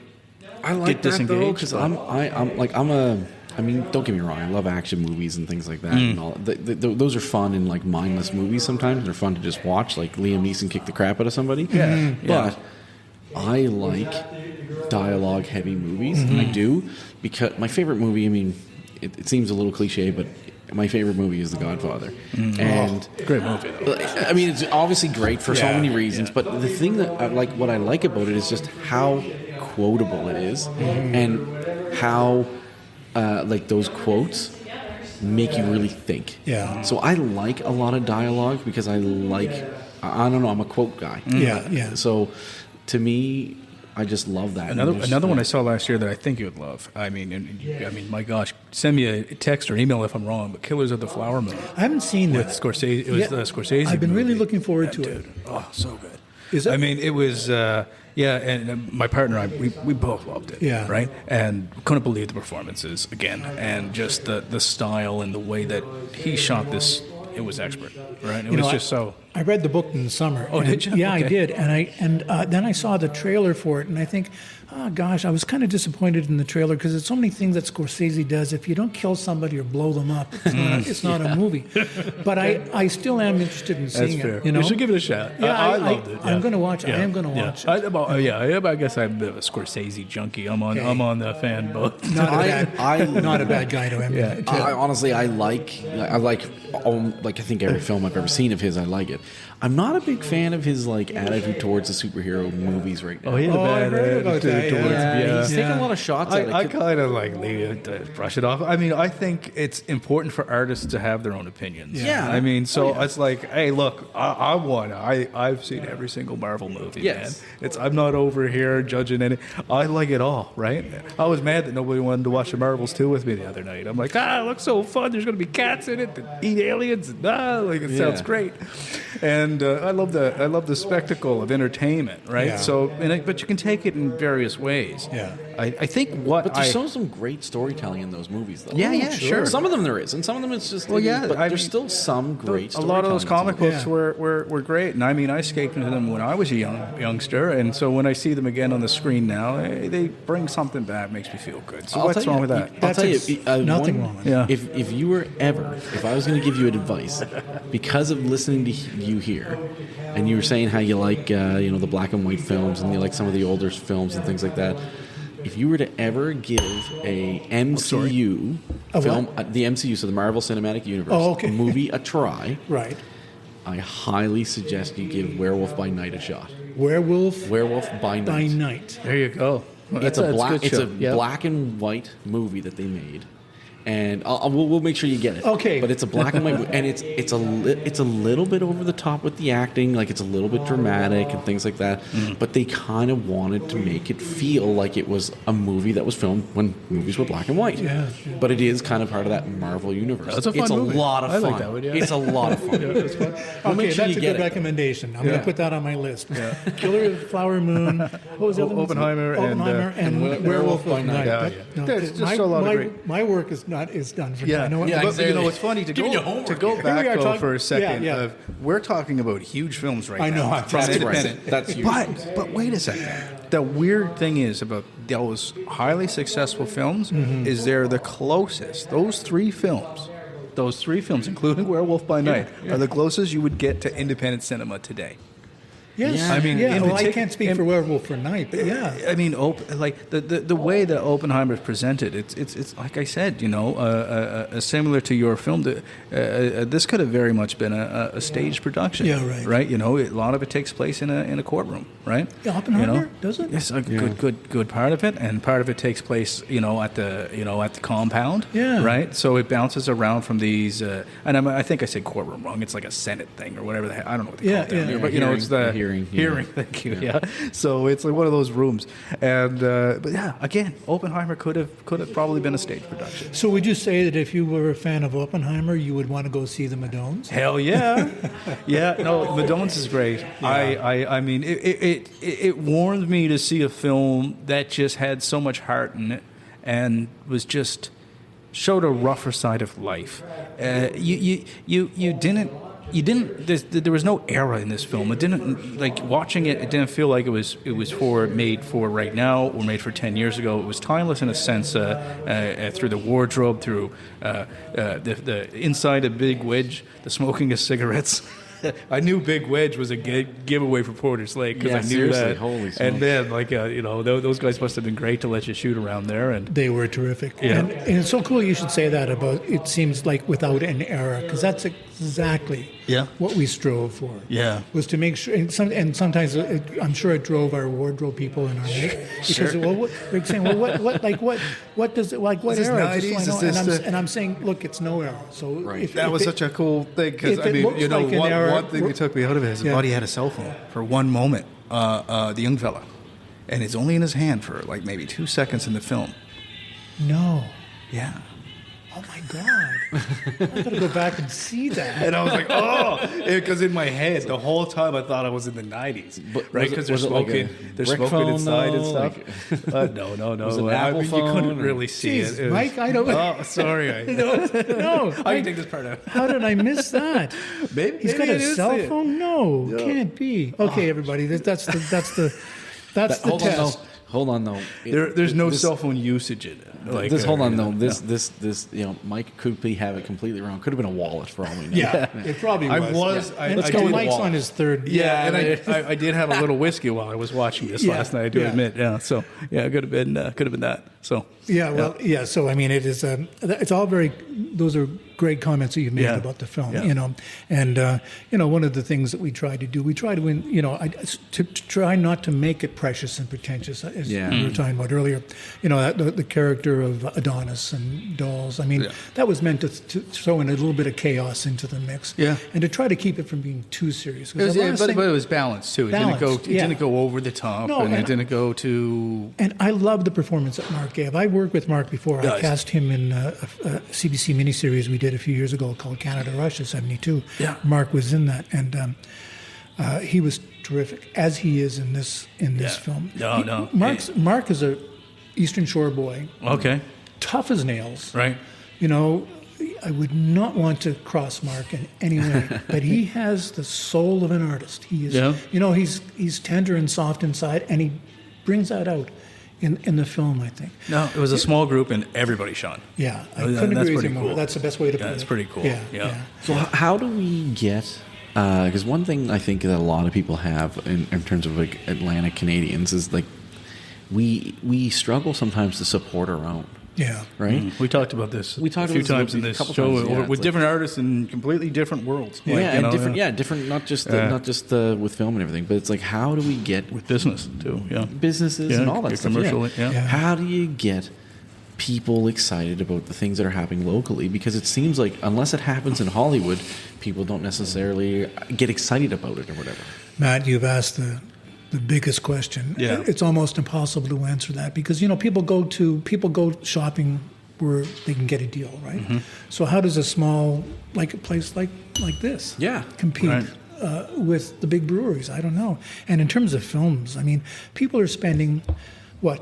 I like get that disengaged. though, because I mean, don't get me wrong. I love action movies and things like that. And all. Those are fun and like mindless movies. Sometimes they're fun to just watch, like Liam Neeson kick the crap out of somebody. Yeah. But I like dialogue-heavy movies. I do, because my favorite movie. I mean, it seems a little cliche, but my favorite movie is The Godfather. And great movie, though. I mean, it's obviously great for so many reasons. But the thing that what I like about it is just how quotable it is, and how like those quotes make you really think. Yeah. So I like a lot of dialogue because I don't know, I'm a quote guy. Yeah. So to me, I just love that. Another one I saw last year that I think you would love. I mean, my gosh, send me a text or an email if I'm wrong. But Killers of the Flower Moon I haven't seen with that. Scorsese. It was the Scorsese. I've been really movie. looking forward to Dude, it. oh, so good. Is it? I mean, it was. And my partner and I, we both loved it. Yeah. Right. And couldn't believe the performances again, and just the style and the way that he shot this. It was expert, right? It was just so. I read the book in the summer. Oh, did you? Yeah, Okay. I did, and then I saw the trailer for it, and I think, oh gosh, I was kind of disappointed in the trailer because there's so many things that Scorsese does. If you don't kill somebody or blow them up, it's not a movie. But I still am interested in seeing That's fair. it. You know, We should give it a shot. Yeah, I loved it. I'm going to watch it. I am going to Yeah. watch it. I guess I'm a bit of a Scorsese junkie. I'm on the fan boat. Not a bad guy to emulate. I honestly, I think every film I've ever seen of his, I like it. I'm not a big fan of his like attitude towards the superhero movies right now. Oh, he had a bad heard about attitude that, towards yeah, he's taking Yeah. a lot of shots at it. I kind of like leave it, brush it off. I mean, I think it's important for artists to have their own opinions. Yeah. I mean, so it's like, hey, look, I've seen every single Marvel movie, Yes. man. I'm not over here judging any. I like it all, right? I was mad that nobody wanted to watch the Marvels 2 with me the other night. I'm like, it looks so fun. There's going to be cats in it that eat aliens. And, like it sounds great. And I love the spectacle of entertainment, right? Yeah. So, but you can take it in various ways. Yeah. I think what But there's still some great storytelling in those movies, though. Yeah, sure. Some of them there is, and some of them it's just. Well, yeah, but I there's mean, still some great. a lot of those storytelling comic in books Yeah. were great, and I mean, I escaped into them when I was a youngster, and so when I see them again on the screen now, they bring something back, makes me feel good. So I'll what's tell wrong you, with that? I'll That's tell you, nothing wrong with it. Yeah. If you were ever, if I was going to give you advice, because of listening to you here, and you were saying how you like, the black and white films, and you like some of the older films and things like that. If you were to ever give a MCU A film, what? the MCU, so the Marvel Cinematic Universe okay. movie, a try, Right. I highly suggest you give Werewolf by Night a shot. Werewolf Werewolf by Night. by Night. There you go. Well, It's a that's black. good It's a show. Yeah. black and white movie that they made, and we'll make sure you get it. Okay. But it's a black and white, and it's a little bit over the top with the acting, like it's a little bit dramatic and things like that. But they kind of wanted to make it feel like it was a movie that was filmed when movies were black and white. Yeah. But it is kind of part of that Marvel universe. That's a fun it's movie. a lot of I fun. like that one, yeah. It's a lot of fun. We'll Okay, make sure that's you a get good it. recommendation. I'm going to put that on my list. Killer of the Flower Moon. What was the other one? Oppenheimer and, and Werewolf by Night. Yeah, That- yeah. no, There's just my, a lot of my, great- my work is done for now. Yeah, I know what, Yeah, but exactly. you know what's funny to Giving you go homework back Here we are though talking- for a second. yeah. We're talking about huge films right I know. now. That's Independent. right. That's huge. But wait a second. The weird thing is about those highly successful films is they're the closest. Those three films, including Werewolf by Night, are the closest you would get to independent cinema today. Yes. Yeah. I mean, yeah. in Well, I partic- can't speak in- for Werewolf for Night, but yeah. I mean, like the way that Oppenheimer is presented, it's like I said, similar to your film. This could have very much been a staged production. Yeah, right. Right. A lot of it takes place in a courtroom. Right. Yeah, Oppenheimer, does it? Yes, a good part of it, and part of it takes place, at the compound. Yeah. Right. So it bounces around from these, and I think I said courtroom wrong. It's like a Senate thing or whatever the heck. I don't know what they Yeah, call it down yeah. here, but Hearing, it's the hearing. Thank you. Yeah. So it's like one of those rooms, and but yeah, again, Oppenheimer could have probably been a stage production. So would you say that if you were a fan of Oppenheimer, you would want to go see the Madones? Hell yeah, yeah. No, Madones is great. I mean, it warmed me to see a film that just had so much heart in it and was just showed a rougher side of life. You didn't. There was no era in this film. It didn't like watching it. It didn't feel like it was made for right now or made for 10 years ago. It was timeless in a sense through the wardrobe, through the inside a Big Wedge, the smoking of cigarettes. I knew Big Wedge was a giveaway for Porter's Lake because Yeah, I knew seriously, that. holy smokes. And then, those guys must have been great to let you shoot around there. And They were terrific. Yeah. And it's so cool you should say that about it seems like without an era, because that's exactly what we strove for. Yeah. Was to make sure, and sometimes I'm sure it drove our wardrobe people in our because they're saying, what does it like? What Is this era? 90s? Just so I Is know. this and I'm saying, look, it's no era. So Right. that was such a cool thing because if I it mean, looks like an era- one thing that took me out of it is Yeah. he had a cell phone for one moment, the young fella, and it's only in his hand for like maybe 2 seconds in the film. No. Yeah. Oh my God! I gotta go back and see that. And I was like, because in my head the whole time I thought I was in the 90s, But right? was it- Because they're was it like smoking, a they're brick smoking phone, inside and though? stuff. No. Was it an I Apple mean, you couldn't phone or- really see Jeez, it. It was- Mike, I don't. Oh, sorry. No, I can take this part out. How did I miss that? Maybe He's got maybe a it is cell it. phone? No, can't be. Okay, everybody, that's the Hold on, test. though. Hold on, though. There's no This- cell phone usage in it. Like, Hold on, though. This, Mike could have it completely wrong. Could have been a wallet for all we know. Yeah, it probably I was. was. Yeah. I- Let's I go. did Mike's walk. on his third. Yeah, and I did have a little whiskey while I was watching this Yeah, last night. I do yeah. admit. Yeah, so yeah, it could have been that. So So I mean, it is. It's all very. Those are great comments that you've made about the film. Yeah. And one of the things that we try to do, we try to to try not to make it precious and pretentious, as we were talking about earlier. The character of Adonis and dolls. I mean, that was meant to throw in a little bit of chaos into the mix. Yeah. And to try to keep it from being too serious. But it was balanced too. It didn't go over the top, and it didn't go too. And I love the performance that Mark gave. I worked with Mark before. I cast him in a CBC miniseries we did a few years ago called Canada Russia '72. Yeah. Mark was in that, and he was terrific, as he is in this film. Mark is a Eastern Shore boy. Okay. Tough as nails. Right. I would not want to cross Mark in any way, but he has the soul of an artist. He is, he's tender and soft inside, and he brings that out in the film, I think. No, it was a small group, and everybody shone. Yeah, I couldn't agree with you more. That's the best way to put it. That's pretty cool. Yeah. So how do we get? Because one thing I think that a lot of people have in terms of like Atlantic Canadians is like we struggle sometimes to support our own. Yeah. Right. Mm-hmm. We talked about this a few times in this show times, with different artists in completely different worlds. Different. Not just with film and everything, but it's like, how do we get with business too? Yeah. Businesses and all that stuff. Commercially, How do you get people excited about the things that are happening locally? Because it seems like unless it happens in Hollywood, people don't necessarily get excited about it or whatever. Matt, you've asked the biggest question. Yeah. It's almost impossible to answer that because people go shopping where they can get a deal, right? Mm-hmm. So how does a small a place like this compete with the big breweries? I don't know. And in terms of films, I mean, people are spending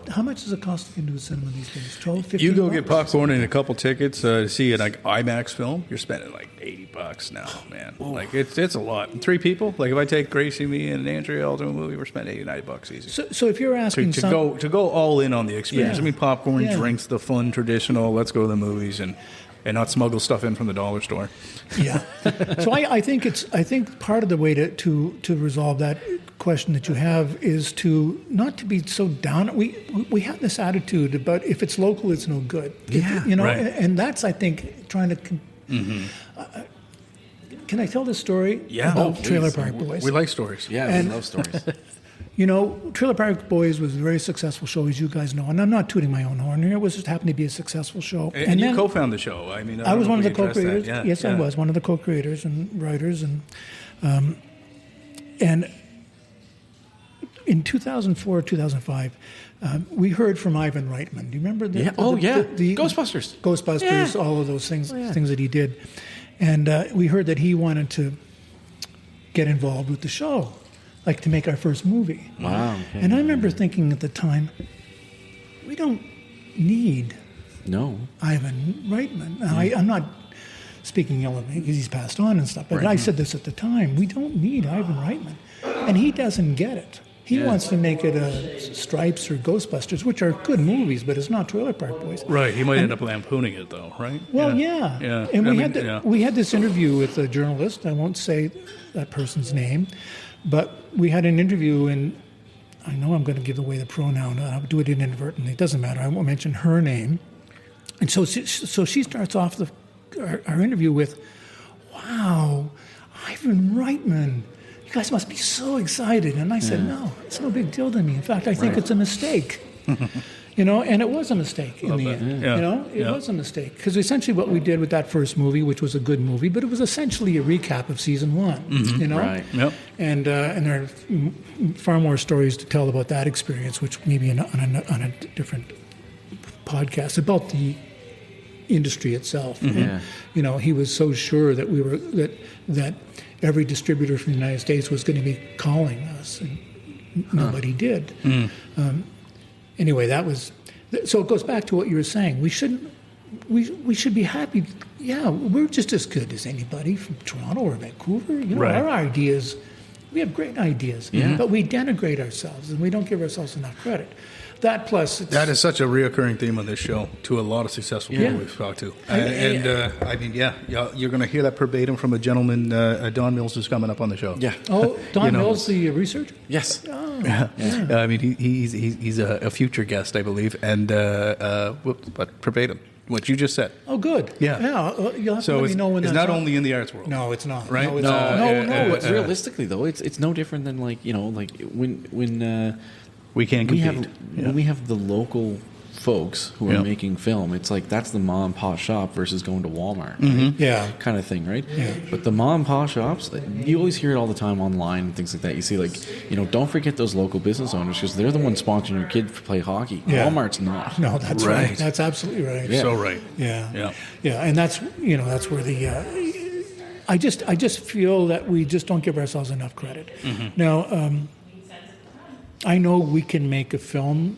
how much does it cost to go to a cinema these days? $12, $15? You go get popcorn and a couple tickets to see an IMAX film, you're spending like $80 now, man. Ooh. Like it's a lot. 3 people, like if I take Gracie, me, and Andrea all to a movie, we're spending $80 easy. So if you're asking to go all in on the experience, I mean, popcorn, drinks, the fun, traditional. Let's go to the movies and not smuggle stuff in from the dollar store. Yeah. So I think part of the way to resolve that question that you have is to not to be so down. We have this attitude about if it's local, it's no good. And that's, I think, trying to. Can I tell this story? Yeah. About Trailer Park Boys? We like stories. Yeah, we love stories. Trailer Park Boys was a very successful show, as you guys know, and I'm not tooting my own horn here. It just happened to be a successful show. And you co-founded the show. I mean, I was one of the co-creators. I was one of the co-creators and writers, and in 2004, 2005, we heard from Ivan Reitman. Do you remember the Ghostbusters, all of those things that he did, and we heard that he wanted to get involved with the show. Like to make our first movie. Wow. Okay. And I remember thinking at the time, we don't need Ivan Reitman. I'm not speaking ill of him because he's passed on and stuff, but I said this at the time. We don't need Ivan Reitman. And he doesn't get it. He wants to make it Stripes or Ghostbusters, which are good movies, but it's not Trailer Park Boys. Right. He might end up lampooning it, though, right? Well, yeah. And we had this interview with a journalist. I won't say that person's name. But we had an interview, and I know I'm going to give away the pronoun. I'll do it inadvertently. It doesn't matter. I won't mention her name. And so she starts off our interview with, "Wow, Ivan Reitman, you guys must be so excited." And I said, "No, it's no big deal to me. In fact, I think it's a mistake." And it was a mistake in the end. It was a mistake. Because essentially what we did with that first movie, which was a good movie, but it was essentially a recap of season 1, Right. Yep. And there are far more stories to tell about that experience, which maybe on a different podcast, about the industry itself. Mm-hmm. And, he was so sure that that every distributor from the United States was going to be calling us, and nobody did. Anyway, so it goes back to what you were saying. We should be happy. Yeah, we're just as good as anybody from Toronto or Vancouver. Our ideas, we have great ideas, but we denigrate ourselves and we don't give ourselves enough credit. That plus, that is such a reoccurring theme on this show to a lot of successful people we've talked to, you're going to hear that verbatim from a gentleman, Don Mills, who's coming up on the show. Yeah. Oh, Don Mills, the researcher. Yes. Oh, I mean, he's a future guest, I believe. And but verbatim, what you just said. Oh, good. Yeah. You'll have to So let me know when it's that's not on. only in the arts world. No, it's not. Right? No, it's No, not. No, it's realistically though, it's no different than like when We can't we compete. have when we have the local folks who are Yeah. making film. It's like that's the mom and pop shop versus going to Walmart, Mm-hmm. right? Yeah. kind of thing, right? Yeah. But the mom and pop shops, you always hear it all the time online and things like that. You see, don't forget those local business owners because they're the ones sponsoring your kid to play hockey. Yeah. Walmart's not. No, that's right. Right. That's absolutely right. Yeah. So right. Yeah. Yeah. And that's where the I just feel that we just don't give ourselves enough credit. Mm-hmm. Now, I know we can make a film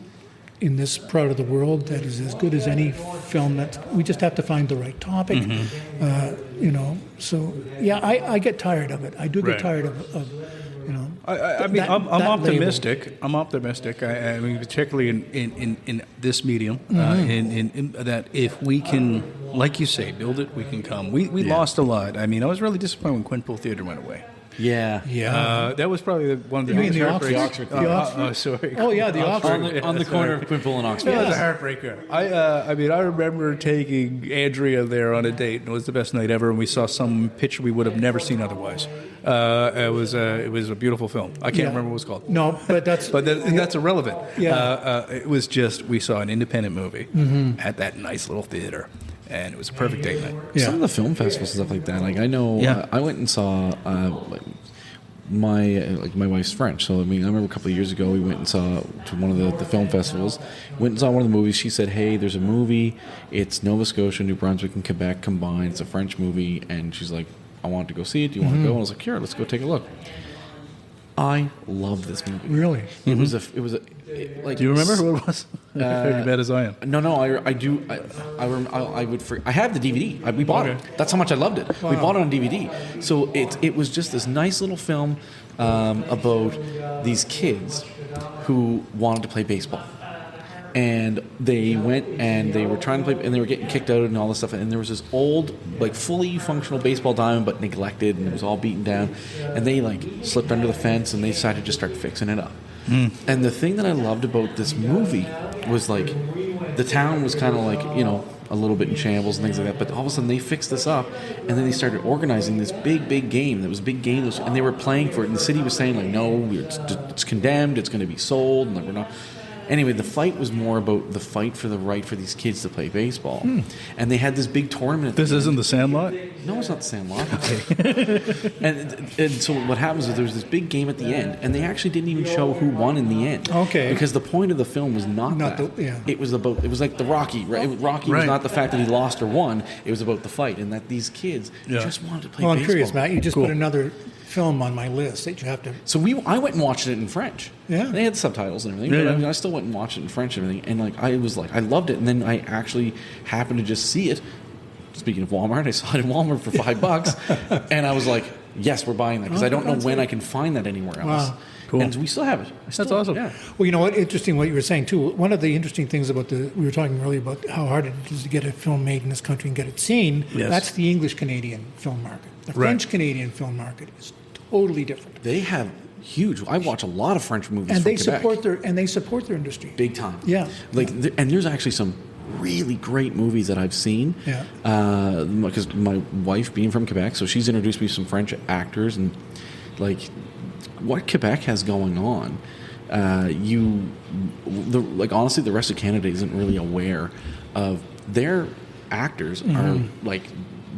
in this part of the world that is as good as any film. That we just have to find the right topic. Mm-hmm. So yeah, I get tired of it. I do get Right. tired of I mean, that- I'm that optimistic. I'm optimistic. I mean, particularly in this medium, in that if we can, like you say, build it, we can come. We lost a lot. I mean, I was really disappointed when Quinpool Theatre went away. Yeah. That was probably one of the You mean biggest the heartbreaks. Oxford? The Oxford? Sorry. Oh yeah, the Oxford. On the corner of Quinpool and Oxford. That was a heartbreaker. I mean, I remember taking Andrea there on a date, and it was the best night ever. And we saw some picture we would have never seen otherwise. It was a beautiful film. I can't remember what it was called. No, but that's That's irrelevant. Yeah. It was just we saw an independent movie at that nice little theater, and it was a perfect date night. Yeah. Some of the film festivals and stuff like that. Like I know, Yeah. I went and saw my wife's French. So I mean, I remember a couple of years ago we went and saw to one of the film festivals. Went and saw one of the movies. She said, "Hey, there's a movie. It's Nova Scotia, New Brunswick, and Quebec combined. It's a French movie." And she's like, "I want to go see it. Do you want to go?" And I was like, "Sure, let's go take a look." I love this movie. really. It was like. Do you remember who it was? You're bad as I am. No, I do. I would. I have the DVD. We bought it. That's how much I loved it. We bought it on DVD. So it was just this nice little film about these kids who wanted to play baseball, and they went and they were trying to play, and they were getting kicked out and all this stuff. And there was this old, like fully functional baseball diamond, but neglected, and it was all beaten down. And they like slipped under the fence, and they decided to just start fixing it up. And the thing that I loved about this movie was like the town was kind of like a little bit in shambles and things like that. But all of a sudden they fixed this up, and then they started organizing this big game. That was a big game, and they were playing for it. And the city was saying like, no, it's condemned. It's going to be sold, and like we're not. Anyway, the fight was more about the fight for the right for these kids to play baseball. And they had this big tournament. This isn't the Sandlot. No, it's not the Sandlot. and so what happens is there's this big game at the end, and they actually didn't even show who won in the end. Okay. Because the point of the film was not that. It was like the Rocky, right? Rocky was Right. not the fact that he lost or won. It was about the fight, and that these kids just wanted to play Well, I'm baseball. curious, Matt. You just put another film on my list that you have to. So I went and watched it in French. Yeah. They had subtitles and everything, but I mean, I still went and watched it in French and everything. And like, I loved it. And then I actually happened to just see it. Speaking of Walmart, I saw it in Walmart for $5, and I was like, "Yes, we're buying that," because I don't know when I can find that anywhere else. Wow. Cool. And we still have it. That's awesome. Yeah. Well, you know what? Interesting what you were saying too. One of the interesting things about we were talking earlier about how hard it is to get a film made in this country and get it seen. Yes. That's the English Canadian film market. The Right. French Canadian film market is totally different. They have huge. I watch a lot of French movies And from they Quebec. support their industry. Big time. Yeah. Like, and there's actually some really great movies that I've seen. Yeah. Because my wife being from Quebec, so she's introduced me to some French actors, and like what Quebec has going on. Honestly, the rest of Canada isn't really aware of their actors are like.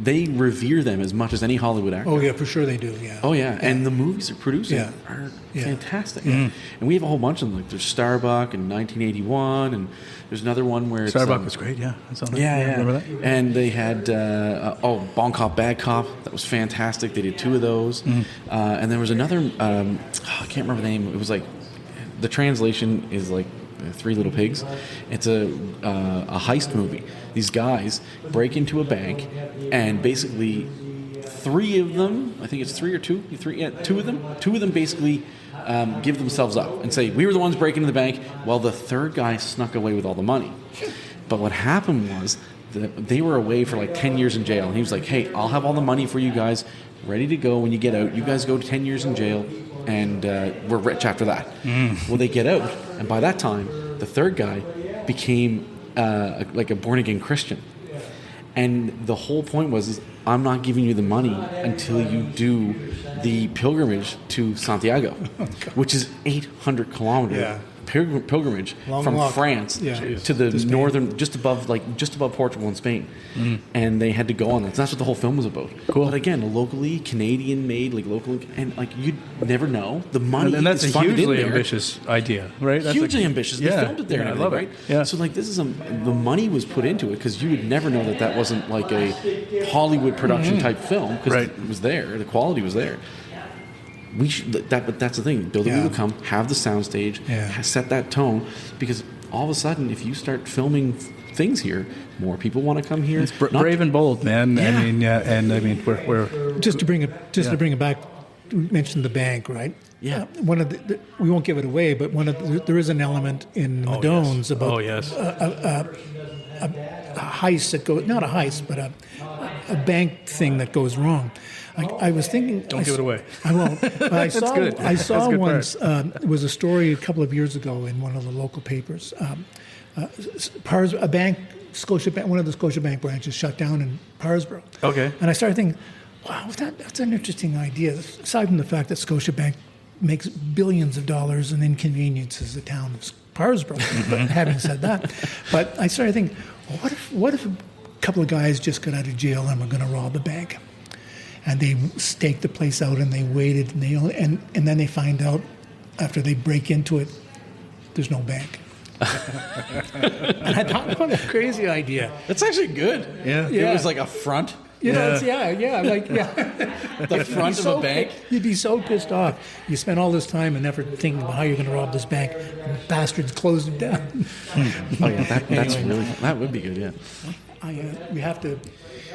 They revere them as much as any Hollywood actor. Oh yeah, for sure they do. Yeah. Oh yeah, and the movies they're producing Yeah. are Yeah. fantastic. And we have a whole bunch of them. Like there's Starbuck in 1981, and there's another one where it's, Starbuck was great. Yeah, I saw that. yeah. Remember that? And they had Bon Cop, Bad Cop. That was fantastic. They did 2 of those, and there was another. I can't remember the name. It was like the translation is like 3 Little Pigs. It's a heist movie. These guys break into a bank, and basically 3 of them, I think it's 3 or 2, 2 of them basically give themselves up and say, we were the ones breaking into the bank, while the third guy snuck away with all the money. But what happened was that they were away for like 10 years in jail, and he was like, hey, I'll have all the money for you guys ready to go when you get out. You guys go to 10 years in jail, and were rich after that. Well, they get out, and by that time, the third guy became like a born-again Christian. And the whole point was, I'm not giving you the money until you do the pilgrimage to Santiago, which is 800 kilometers pilgrimage from walk. France to the northern, just above Portugal and Spain. And they had to go on that. So that's what the whole film was about. Cool. But again, locally Canadian made, and you'd never know the money. And that's is a funded in hugely there. ambitious idea, right? That's Hugely ambitious. They filmed it there, and I love everything, it. right? Yeah. So like this is the money was put into it because you would never know that wasn't like a Hollywood production type film because it was there, the quality was there. We should, but that's the thing. Build a Wheel Come, have the soundstage, set that tone, because all of a sudden, if you start filming things here, more people want to come here. It's brave and bold, man. Yeah. I mean, we're Just to bring it back, we mentioned the bank, right? Yeah. One of we won't give it away, but there is an element in Madones about a heist that goes, not a heist, but a bank thing that goes wrong. I was thinking. Don't give it away. I won't. But I saw. good. I saw That's a good once. It was a story a couple of years ago in one of the local papers. A bank, Scotiabank, one of the Scotiabank branches shut down in Parsboro. Okay. And I started thinking, wow, that's an interesting idea. Aside from the fact that Scotiabank makes billions of dollars and inconveniences the town of Parsboro. But having said that, but I started thinking, well, what if a couple of guys just got out of jail and were going to rob a bank? And they staked the place out and they waited and then they find out after they break into it, there's no bank. And I thought, what a crazy idea. That's actually good. Yeah. It was like a front. You know, it's, The front of a bank. You'd be so pissed off. You spend all this time and effort thinking about how you're going to rob this bank, and the bastards closed it down. Oh yeah, that's really that would be good. Yeah. We have to.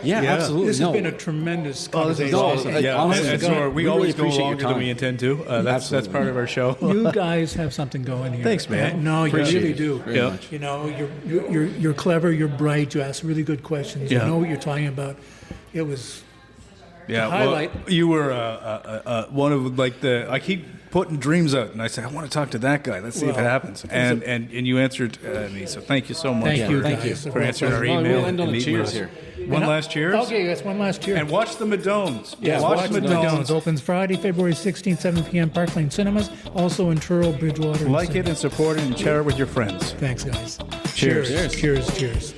Yeah, absolutely. This has been a tremendous Oh, this is conversation. awesome. Yeah, honestly, and God, so we we always really go appreciate your longer than time. we intend to. That's part of our show. You guys have something going here. Thanks, man. No, you Appreciate really it do. very Yeah. much. You know, you're clever. You're bright. You ask really good questions. Yeah. You know what you're talking about. It was. Yeah, highlight. well, you were one of like the. I keep putting dreams out, and I say I want to talk to that guy. Let's see if it happens. And you answered me, so thank you so much. Thank you, thank you. guys. for answering our Well, email. we'll end on and a meeting cheers us. here. One last cheers. Okay, that's one last cheers. And watch the Madones. Yeah, watch the Madones opens Friday, February 16th, 7 p.m. Park Lane Cinemas. Also in Truro, Bridgewater. and Like St. it and support it and share it with your friends. Thanks, guys. Cheers. Cheers. Cheers.